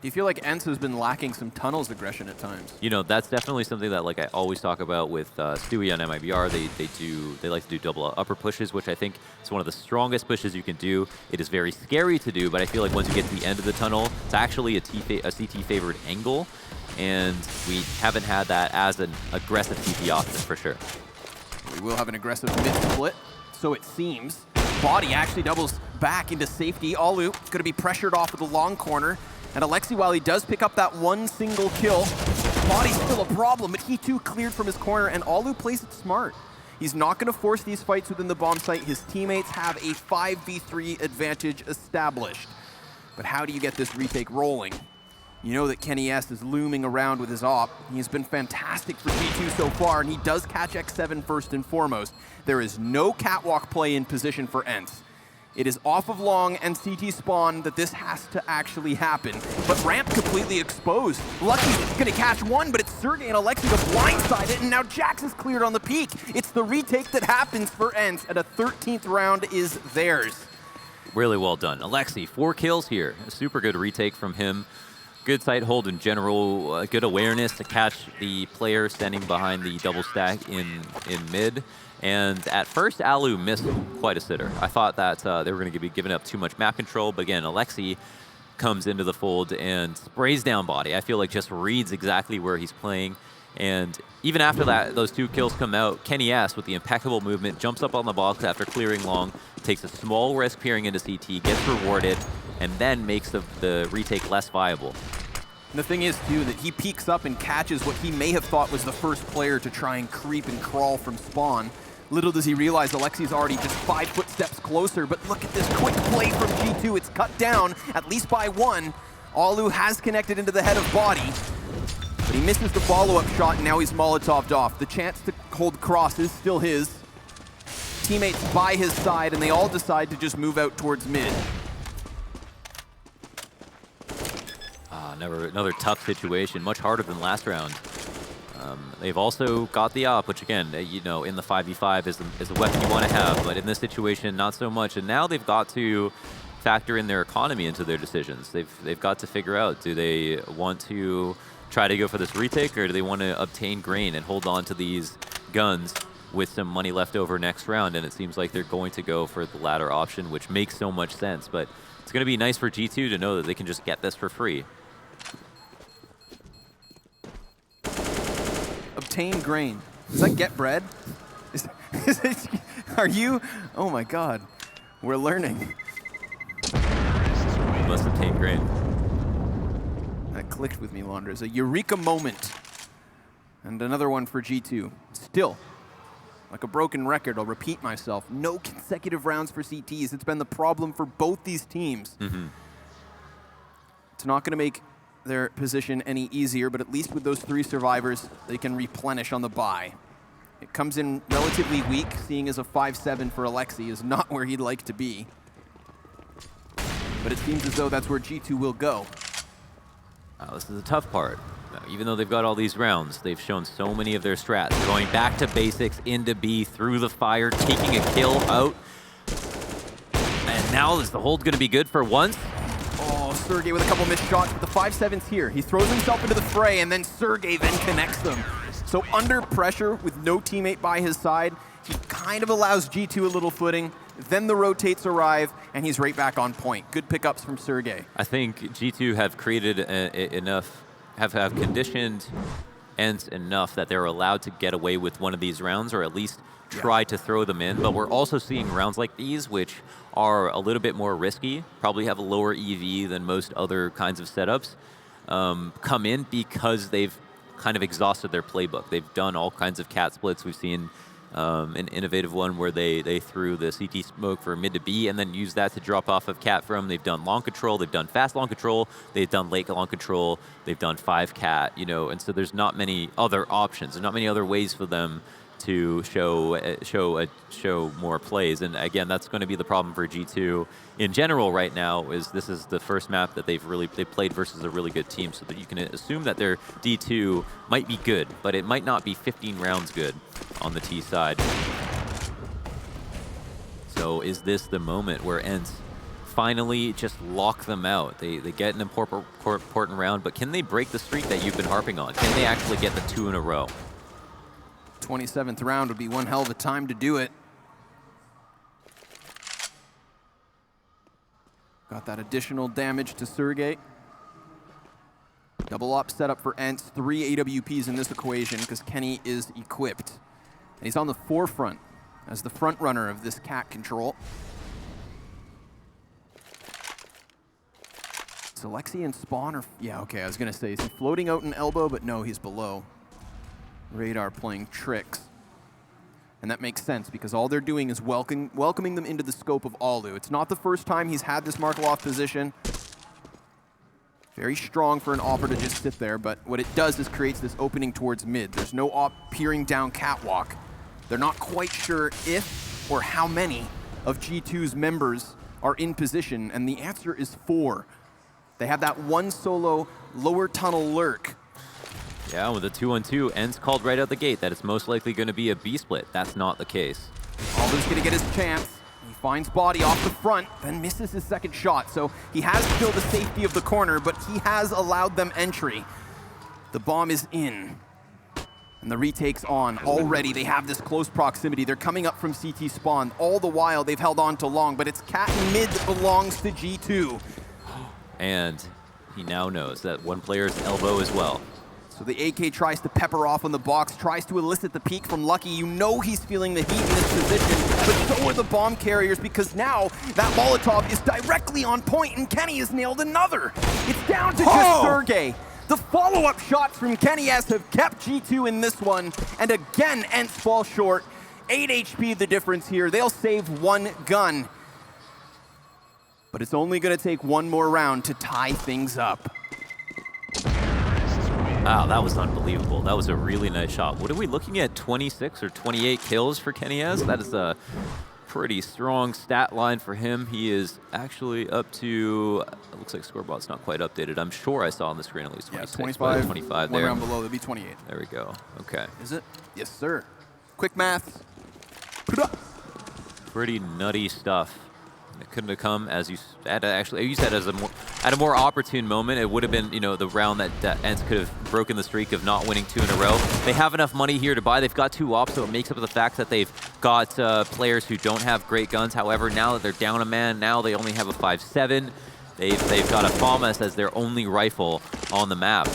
[SPEAKER 5] Do you feel like ENCE has been lacking some tunnels aggression at times?
[SPEAKER 6] You know, that's definitely something that, like, I always talk about with Stewie on MIBR. They like to do double upper pushes, which I think is one of the strongest pushes you can do. It is very scary to do, but I feel like once you get to the end of the tunnel, it's actually a CT favored angle, and we haven't had that as an aggressive CT option for sure.
[SPEAKER 5] We will have an aggressive mid-split, so it seems. Body actually doubles back into safety. Alu going to be pressured off of the long corner. And Alexi, while he does pick up that 1 single kill, Body's still a problem, but he too cleared from his corner, and Alu plays it smart. He's not going to force these fights within the bomb site. His teammates have a 5v3 advantage established. But how do you get this retake rolling? You know that Kenny S is looming around with his op. He's been fantastic for G2 so far, and he does catch X7 first and foremost. There is no catwalk play in position for ENCE. It is off of long and CT spawn that this has to actually happen. But ramp completely exposed. Lucky's gonna catch one, but it's Sergey and Alexi to blindside it, and now Jax is cleared on the peak. It's the retake that happens for ENCE, and a 13th round is theirs.
[SPEAKER 6] Really well done. Alexi, 4 kills here. A super good retake from him. Good sight hold in general, good awareness to catch the player standing behind the double stack in mid. And at first, Alu missed quite a sitter. I thought that they were going to be giving up too much map control, but again, Alexi comes into the fold and sprays down body. I feel like just reads exactly where he's playing. And even after that, those 2 kills come out, Kenny S with the impeccable movement jumps up on the box after clearing long, takes a small risk peering into CT, gets rewarded, and then makes the retake less viable.
[SPEAKER 5] And the thing is, too, that he peeks up and catches what he may have thought was the first player to try and creep and crawl from spawn. Little does he realize Alexi's already just 5 footsteps closer, but look at this quick play from G2. It's cut down, at least by 1. Alu has connected into the head of body, but he misses the follow-up shot, and now he's Molotov'd off. The chance to hold cross is still his. Teammates by his side, and they all decide to just move out towards mid.
[SPEAKER 6] Another tough situation, much harder than last round. They've also got the op, which again, you know, in the 5v5 is a weapon you want to have, but in this situation, not so much. And now they've got to factor in their economy into their decisions. They've got to figure out, do they want to try to go for this retake, or do they want to obtain grain and hold on to these guns with some money left over next round? And it seems like they're going to go for the latter option, which makes so much sense. But it's going to be nice for G2 to know that they can just get this for free.
[SPEAKER 5] Obtain grain. Does that get bread? Are you? Oh my God. We're learning.
[SPEAKER 6] You must obtain grain.
[SPEAKER 5] That clicked with me, Launders. A eureka moment. And another one for G2. Still, like a broken record, I'll repeat myself. No consecutive rounds for CTs. It's been the problem for both these teams. It's not going to make their position any easier, but at least with those 3 survivors, they can replenish on the bye. It comes in relatively weak, seeing as a 5-7 for Alexi is not where he'd like to be. But it seems as though that's where G2 will go.
[SPEAKER 6] This is the tough part. Even though they've got all these rounds, they've shown so many of their strats. They're going back to basics, into B, through the fire, taking a kill out. And now is the hold going to be good for once?
[SPEAKER 5] Oh, Sergey with a couple missed shots, but the 5-7's here. He throws himself into the fray, and then Sergey then connects them. So under pressure, with no teammate by his side, he kind of allows G2 a little footing. Then the rotates arrive, and he's right back on point. Good pickups from Sergey.
[SPEAKER 6] I think G2 have created enough, have conditioned ENCE enough that they're allowed to get away with one of these rounds, or at least try to throw them in. But we're also seeing rounds like these, which are a little bit more risky, probably have a lower EV than most other kinds of setups, come in because they've kind of exhausted their playbook. They've done all kinds of cat splits. We've seen an innovative one where they threw the CT smoke for mid to B and then used that to drop off of cat from. They've done long control, they've done fast long control, they've done late long control, they've done 5 cat, you know, and so there's not many other options. There's not many other ways for them to show more plays. And again, that's going to be the problem for G2 in general right now. Is this is the first map that they played versus a really good team, so that you can assume that their D2 might be good, but it might not be 15 rounds good on the T side. So is this the moment where ENCE finally just lock them out? They get an important round, but can they break the streak that you've been harping on? Can they actually get the 2 in a row?
[SPEAKER 5] 27th round would be one hell of a time to do it. Got that additional damage to Sergey. Double op setup for ENCE. 3 AWPs in this equation because Kenny is equipped. And he's on the forefront as the front runner of this cat control. So Alexi and Spawn are, yeah, okay, I was gonna say, is he floating out in elbow? But no, he's below. Radar playing tricks. And that makes sense because all they're doing is welcoming them into the scope of Alu. It's not the first time he's had this Markov position. Very strong for an Opper to just sit there, but what it does is creates this opening towards mid. There's no Op peering down catwalk. They're not quite sure if or how many of G2's members are in position, and the answer is 4. They have that one solo lower tunnel lurk.
[SPEAKER 6] Yeah, with a 2-on-2, ENCE called right out the gate that it's most likely going to be a B split. That's not the case.
[SPEAKER 5] Aldo's going to get his chance. He finds Body off the front, then misses his second shot. So he has still the safety of the corner, but he has allowed them entry. The bomb is in. And the retake's on. Already they have this close proximity. They're coming up from CT spawn. All the while they've held on to long, but it's cat and mid that belongs to G2.
[SPEAKER 6] And he now knows that one player's elbow as well.
[SPEAKER 5] So the AK tries to pepper off on the box, tries to elicit the peek from Lucky. You know he's feeling the heat in this position, but so are the bomb carriers because now that Molotov is directly on point and Kenny has nailed another. It's down to just Sergey. The follow-up shots from Kenny S have kept G2 in this one, and again ENCE falls short. 8 HP the difference here. They'll save one gun. But it's only going to take one more round to tie things up.
[SPEAKER 6] Wow, that was unbelievable. That was a really nice shot. What are we looking at, 26 or 28 kills for Kenny S? That is a pretty strong stat line for him. He is actually up to, it looks like scoreboard's not quite updated. I'm sure I saw on the screen at least 26.
[SPEAKER 5] Yeah, 25,
[SPEAKER 6] 25
[SPEAKER 5] one
[SPEAKER 6] there.
[SPEAKER 5] round below, that'd be 28.
[SPEAKER 6] There we go, okay.
[SPEAKER 5] Is it? Yes, sir. Quick math.
[SPEAKER 6] Pretty nutty stuff. It couldn't have come as you had actually used that as at a more opportune moment. It would have been, you know, the round that ENCE could have broken the streak of not winning 2 in a row. They have enough money here to buy. They've got 2 ops, so it makes up for the fact that they've got players who don't have great guns. However, now that they're down a man, now they only have a 5.7. They've got a FAMAS as their only rifle on the map.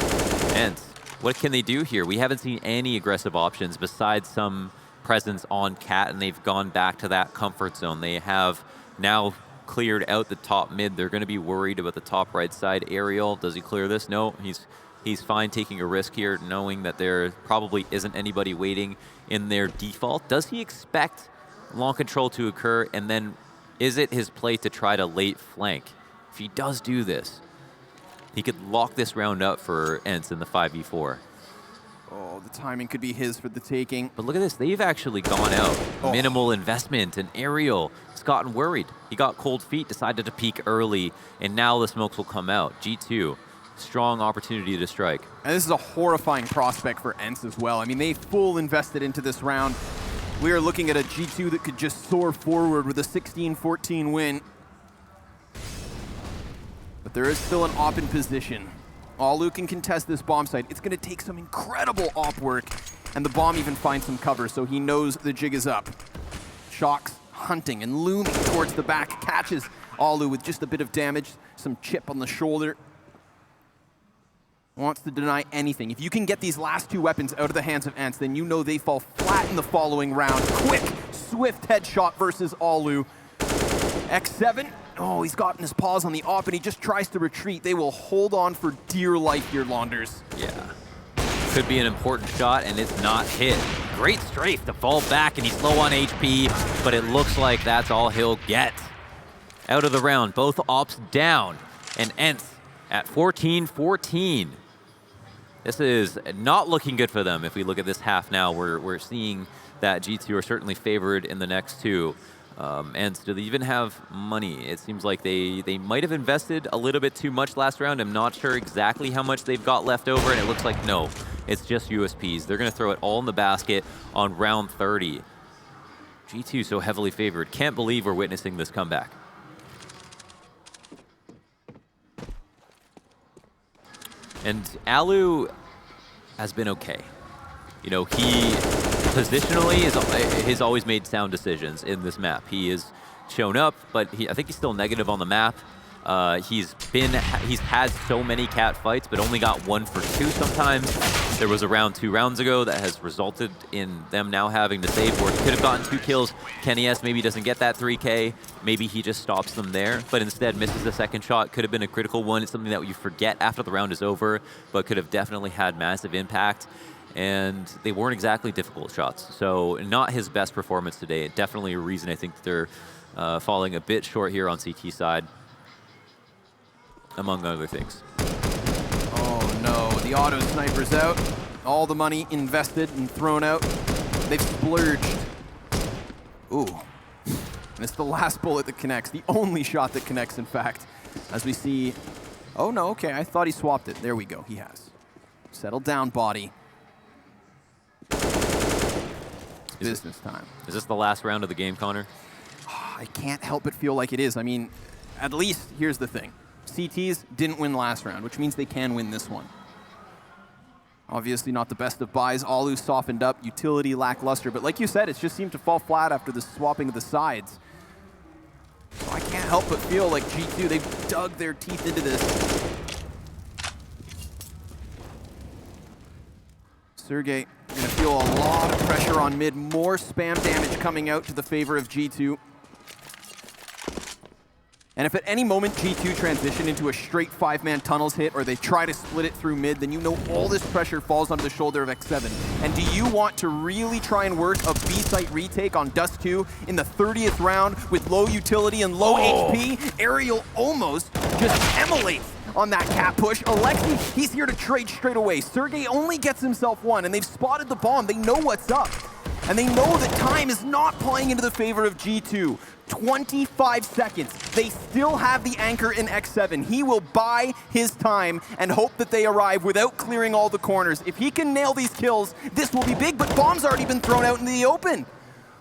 [SPEAKER 6] ENCE, what can they do here? We haven't seen any aggressive options besides some presence on Cat, and they've gone back to that comfort zone. They have now cleared out the top mid. They're going to be worried about the top right side. Aerial, does he clear this? No, he's fine taking a risk here, knowing that there probably isn't anybody waiting in their default. Does he expect long control to occur, and then is it his play to try to late flank? If he does do this, he could lock this round up for ENCE in the 5v4.
[SPEAKER 5] Oh, the timing could be his for the taking.
[SPEAKER 6] But look at this, they've actually gone out. Minimal investment, and Aerial has gotten worried. He got cold feet, decided to peek early, and now the smokes will come out. G2, strong opportunity to strike.
[SPEAKER 5] And this is a horrifying prospect for ENCE as well. I mean, they full invested into this round. We are looking at a G2 that could just soar forward with a 16-14 win. But there is still an op in position. Alu can contest this bomb site. It's going to take some incredible op work, and the bomb even finds some cover, so he knows the jig is up. Shox hunting and looming towards the back, catches Alu with just a bit of damage, some chip on the shoulder. Wants to deny anything. If you can get these last 2 weapons out of the hands of ENCE, then you know they fall flat in the following round. Quick, swift headshot versus Alu. X7. Oh, he's gotten his paws on the op, and he just tries to retreat. They will hold on for dear life here, Launders.
[SPEAKER 6] Yeah. Could be an important shot, and it's not hit. Great strafe to fall back, and he's low on HP, but it looks like that's all he'll get. Out of the round, both ops down, and ENCE at 14-14. This is not looking good for them if we look at this half now. We're seeing that G2 are certainly favored in the next 2. And do they even have money? It seems like they might have invested a little bit too much last round. I'm not sure exactly how much they've got left over, and it looks like no, it's just USPs. They're going to throw it all in the basket on round 30. G2 so heavily favored. Can't believe we're witnessing this comeback. And Alu has been okay. You know, he positionally has always made sound decisions in this map. He has shown up, but I think he's still negative on the map. He's had so many cat fights, but only got 1 for 2 sometimes. There was a round 2 rounds ago that has resulted in them now having to save where he could have gotten 2 kills. Kenny S maybe doesn't get that 3K. Maybe he just stops them there, but instead misses the second shot. Could have been a critical one. It's something that you forget after the round is over, but could have definitely had massive impact. And they weren't exactly difficult shots. So not his best performance today. Definitely a reason I think that they're falling a bit short here on CT side, among other things.
[SPEAKER 5] Oh no, the auto sniper's out. All the money invested and thrown out. They've splurged. Ooh. And it's the last bullet that connects, the only shot that connects, in fact, as we see. Oh no, okay, I thought he swapped it. There we go, he has. Settle down, body. It's business time.
[SPEAKER 6] Is this the last round of the game, Connor?
[SPEAKER 5] I can't help but feel like it is. I mean, at least, here's the thing. CTs didn't win last round, which means they can win this one. Obviously not the best of buys. Alu softened up, utility lackluster, but like you said, it just seemed to fall flat after the swapping of the sides. So I can't help but feel like G2, they've dug their teeth into this. Sergey gonna feel a lot of pressure on mid, more spam damage coming out to the favor of G2. And if at any moment G2 transition into a straight 5-man tunnels hit or they try to split it through mid, then you know all this pressure falls onto the shoulder of X7. And do you want to really try and work a B-site retake on Dust 2 in the 30th round with low utility and low HP? Ariel almost just emulates on that cap push. Alexi, he's here to trade straight away. Sergey only gets himself one, and they've spotted the bomb. They know what's up. And they know that time is not playing into the favor of G2. 25 seconds. They still have the anchor in X7. He will buy his time and hope that they arrive without clearing all the corners. If he can nail these kills, this will be big, but bomb's already been thrown out into the open.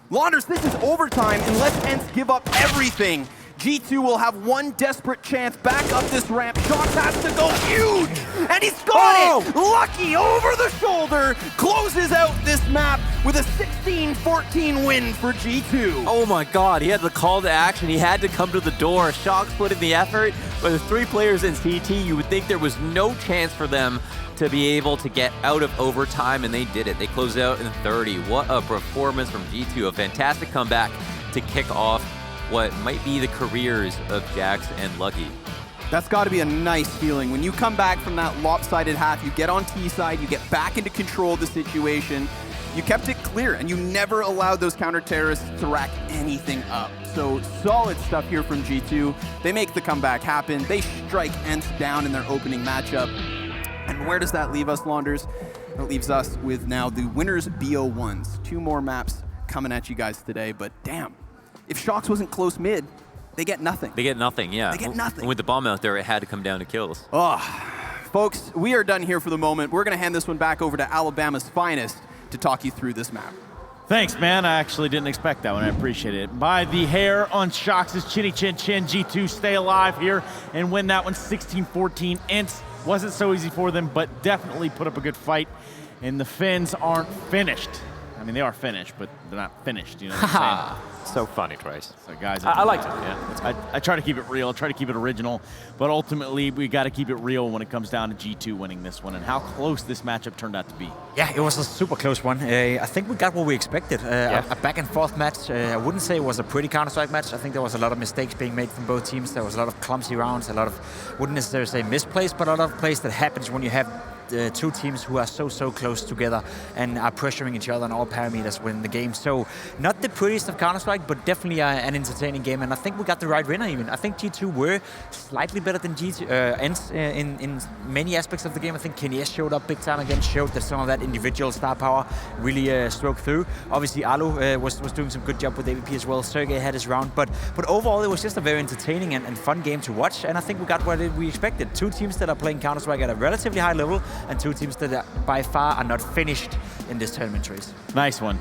[SPEAKER 5] Launders, this is overtime unless ENCE give up everything. G2 will have one desperate chance back up this ramp. Shox has to go huge, and he's got it! Lucky over the shoulder, closes out this map with a 16-14 win for G2.
[SPEAKER 6] Oh my god, he had the call to action. He had to come to the door. Shox put in the effort, but with 3 players in CT, you would think there was no chance for them to be able to get out of overtime, and they did it. They closed out in 30. What a performance from G2. A fantastic comeback to kick off what might be the careers of Jax and Lucky.
[SPEAKER 5] That's got to be a nice feeling. When you come back from that lopsided half, you get on T side, you get back into control of the situation. You kept it clear, and you never allowed those counter-terrorists to rack anything up. So solid stuff here from G2. They make the comeback happen. They strike ENCE down in their opening matchup. And where does that leave us, Launders? That leaves us with now the winners BO1s. 2 more maps coming at you guys today, but damn. If Shox wasn't close mid, they get nothing.
[SPEAKER 6] They get nothing, yeah.
[SPEAKER 5] They get nothing.
[SPEAKER 6] And with the bomb out there, it had to come down to kills.
[SPEAKER 5] Oh, folks, we are done here for the moment. We're going to hand this one back over to Alabama's finest to talk you through this map.
[SPEAKER 2] Thanks, man. I actually didn't expect that one. I appreciate it. By the hair on Shox's chinny chin chin, G2 stay alive here and win that one 16-14. ENCE wasn't so easy for them, but definitely put up a good fight. And the Finns aren't finished. I mean, they are finished, but they're not finished, you know what I'm saying?
[SPEAKER 3] So funny, Trace.
[SPEAKER 2] So guys,
[SPEAKER 3] I liked it, yeah.
[SPEAKER 2] I try to keep it real, try to keep it original, but ultimately we got to keep it real when it comes down to G2 winning this one and how close this matchup turned out to be.
[SPEAKER 4] Yeah, it was a super close one. I think we got what we expected. A back and forth match. I wouldn't say it was a pretty Counter-Strike match. I think there was a lot of mistakes being made from both teams. There was a lot of clumsy rounds, a lot of, wouldn't necessarily say misplays, but a lot of plays that happens when you have 2 teams who are so close together and are pressuring each other on all parameters within the game. So not the prettiest of Counter-Strike, but definitely an entertaining game, and I think we got the right winner even. I think G2 were slightly better than ENCE in many aspects of the game. I think KNS showed up big time again, showed that some of that individual star power really stroked through. Obviously Alu was doing some good job with AVP as well. Sergey had his round, but overall it was just a very entertaining and fun game to watch, and I think we got what we expected. 2 teams that are playing Counter-Strike at a relatively high level, and 2 teams that by far are not finished in this tournament race.
[SPEAKER 2] Nice one.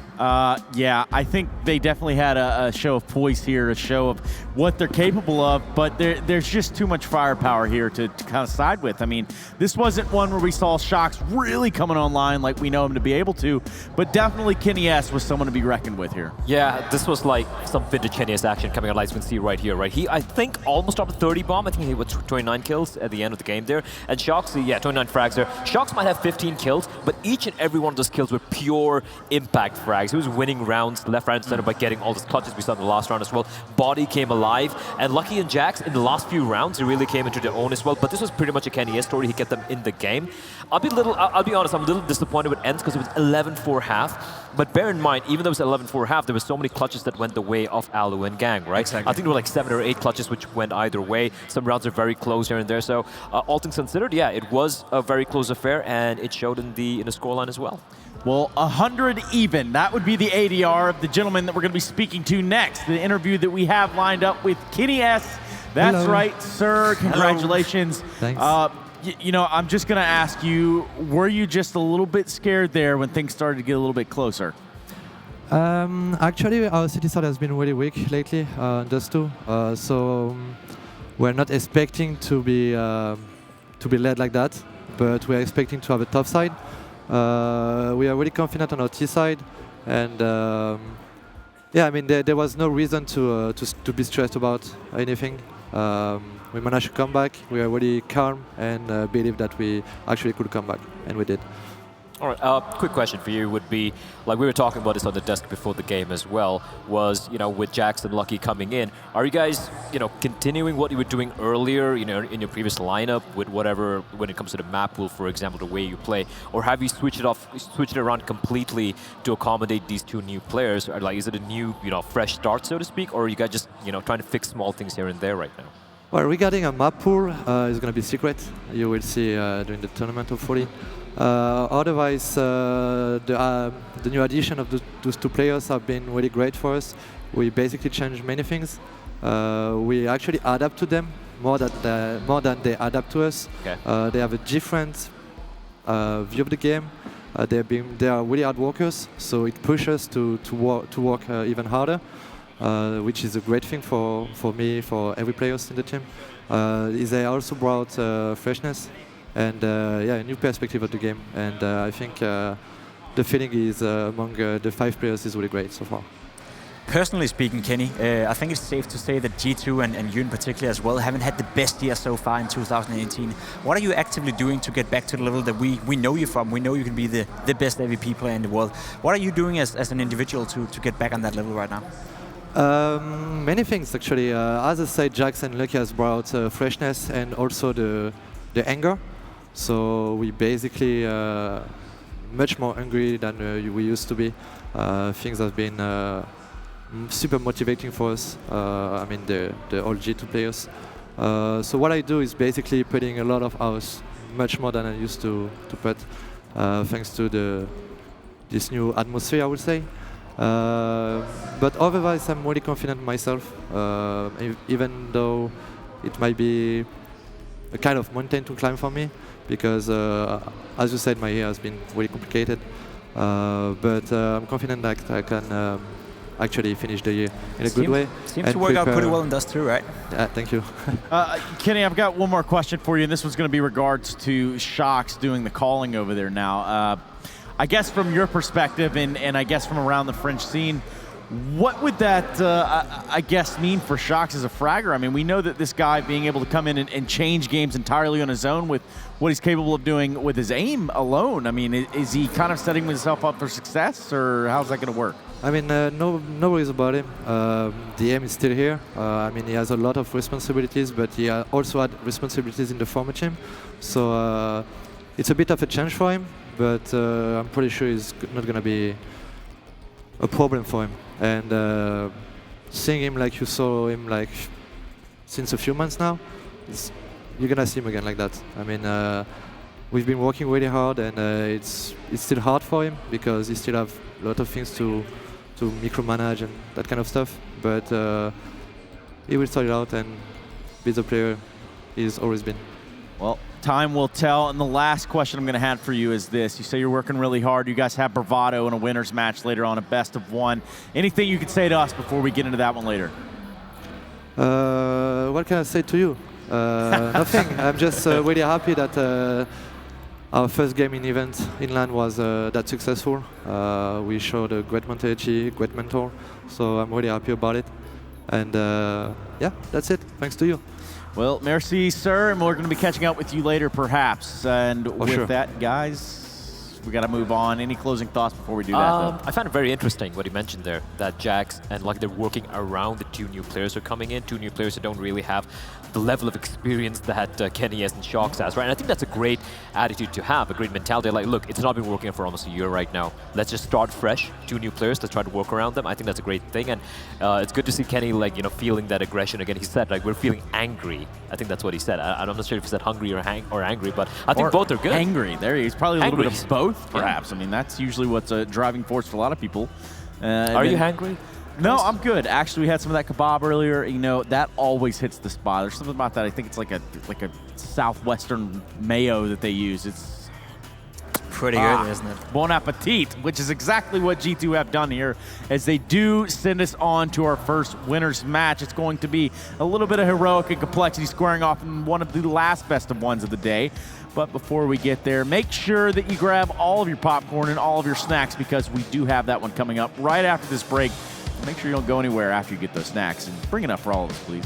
[SPEAKER 2] Yeah, I think they definitely had a show of poise here, a show of what they're capable of, but there's just too much firepower here to kind of side with. I mean, this wasn't one where we saw Shox really coming online like we know him to be able to, but definitely KNS was someone to be reckoned with here.
[SPEAKER 3] Yeah, this was like some vintage KNS action coming out, like you can see right here, right? He, I think, almost dropped a 30 bomb. I think he had 29 kills at the end of the game there. And Shox, yeah, 29 frags there. Shox might have 15 kills, but each and every one of those kills were were pure impact frags. He was winning rounds left, right, and center by getting all the clutches we saw in the last round as well. Body came alive, and Lucky and Jax in the last few rounds, they really came into their own as well. But this was pretty much a Kenny S story. He kept them in the game. I'll be honest, I'm a little disappointed with ENCE because it was 11-4 half. But bear in mind, even though it was 11-4 half, there were so many clutches that went the way of Alu and Gang, right?
[SPEAKER 4] Exactly.
[SPEAKER 3] I think there were like 7 or 8 clutches which went either way. Some rounds are very close here and there. So all things considered, yeah, it was a very close affair, and it showed in the scoreline as well.
[SPEAKER 2] Well, 100 even. That would be the ADR of the gentleman that we're going to be speaking to next. The interview that we have lined up with Kenny S. That's
[SPEAKER 7] Hello.
[SPEAKER 2] right, sir. Congratulations.
[SPEAKER 7] Thanks.
[SPEAKER 2] You know, I'm just going to ask you, were you just a little bit scared there when things started to get a little bit closer?
[SPEAKER 7] Actually, our city side has been really weak lately, just two. So we're not expecting to be led like that, but we're expecting to have a tough side. We are really confident on our T side, and yeah, I mean there was no reason to be stressed about anything. We managed to come back. We are really calm and believe that we actually could come back, and we did.
[SPEAKER 3] All right, quick question for you would be, like we were talking about this on the desk before the game as well, was, you know, with Jax and Lucky coming in, are you guys, you know, continuing what you were doing earlier, you know, in your previous lineup with whatever, when it comes to the map pool, for example, the way you play, or have you switched it around completely to accommodate these two new players? Or like, is it a new, you know, fresh start, so to speak, or are you guys just, you know, trying to fix small things here and there right now?
[SPEAKER 7] Well, regarding a map pool, it's going to be secret. You will see during the tournament, hopefully. Otherwise, the new addition of those two players have been really great for us. We basically changed many things. We actually adapt to them more than they adapt to us.
[SPEAKER 3] Okay.
[SPEAKER 7] They have a different view of the game. They are really hard workers, so it pushes us to work even harder, which is a great thing for me, for every player in the team. They also brought freshness and yeah, a new perspective of the game. And I think the feeling is among the 5 players is really great so far.
[SPEAKER 4] Personally speaking, Kenny, I think it's safe to say that G2 and you in particular as well haven't had the best year so far in 2018. What are you actively doing to get back to the level that we know you from? We know you can be the best AVP player in the world. What are you doing as an individual to get back on that level right now?
[SPEAKER 7] Many things actually. As I said, Jax and Lucky has brought freshness and also the anger. So we basically much more angry than we used to be. Things have been super motivating for us. I mean the old G2 players. So what I do is basically putting a lot of hours, much more than I used to put, thanks to this new atmosphere, I would say. But otherwise, I'm really confident in myself, even though it might be a kind of mountain to climb for me, because as you said, my year has been really complicated. But I'm confident that I can actually finish the year in a good way.
[SPEAKER 4] Seems to work out pretty well in Dust 2, right?
[SPEAKER 7] Thank you.
[SPEAKER 2] Kenny, I've got one more question for you, and this one's going to be regards to Shox doing the calling over there now. I guess from your perspective, and I guess from around the French scene, what would that, I guess, mean for Shox as a fragger? I mean, we know that this guy being able to come in and change games entirely on his own with what he's capable of doing with his aim alone. I mean, is he kind of setting himself up for success, or how's that going to work?
[SPEAKER 7] I mean, no worries about him. The aim is still here. I mean, he has a lot of responsibilities, but he also had responsibilities in the former team. So it's a bit of a change for him, but I'm pretty sure it's not going to be a problem for him. And seeing him like you saw him like since a few months now, you're going to see him again like that. I mean, we've been working really hard, and it's still hard for him because he still have a lot of things to micromanage and that kind of stuff. But he will sort it out and be the player he's always been.
[SPEAKER 2] Well, time will tell. And the last question I'm going to have for you is this. You say you're working really hard. You guys have bravado in a winner's match later on, a best of one. Anything you could say to us before we get into that one later?
[SPEAKER 7] What can I say to you? Nothing. I'm just really happy that our first game in event in LAN was that successful. We showed a great mentality, great mentor. So I'm really happy about it. And yeah, that's it. Thanks to you.
[SPEAKER 2] Well, merci, sir, and we're going to be catching up with you later, perhaps. And with that, guys, We got to move on. Any closing thoughts before we do that? Though?
[SPEAKER 3] I found it very interesting what he mentioned there, that Jax and Lucky, they're working around the 2 new players who are coming in, 2 new players who don't really have the level of experience that Kenny has and Shox has, right? And I think that's a great attitude to have, a great mentality. Like, look, it's not been working for almost a year right now. Let's just start fresh, 2 new players, let's try to work around them. I think that's a great thing, and it's good to see Kenny, like, you know, feeling that aggression again. He said, like, we're feeling angry. I think that's what he said. I'm not sure if he said hungry or angry, but I think both are good.
[SPEAKER 2] Angry. There he's probably a little bit of both, perhaps.
[SPEAKER 3] Yeah.
[SPEAKER 2] I mean, that's usually what's a driving force for a lot of people.
[SPEAKER 3] Are you hungry?
[SPEAKER 2] No, I'm good. Actually, we had some of that kebab earlier. You know, that always hits the spot. There's something about that. I think it's like a southwestern mayo that they use. It's
[SPEAKER 4] pretty good, isn't it?
[SPEAKER 2] Bon appetit, which is exactly what G2 have done here, as they do send us on to our first winners match. It's going to be a little bit of heroic and complexity squaring off in one of the last best of ones of the day. But before we get there, make sure that you grab all of your popcorn and all of your snacks, because we do have that one coming up right after this break. Make sure you don't go anywhere after you get those snacks, and bring it up for all of us, please.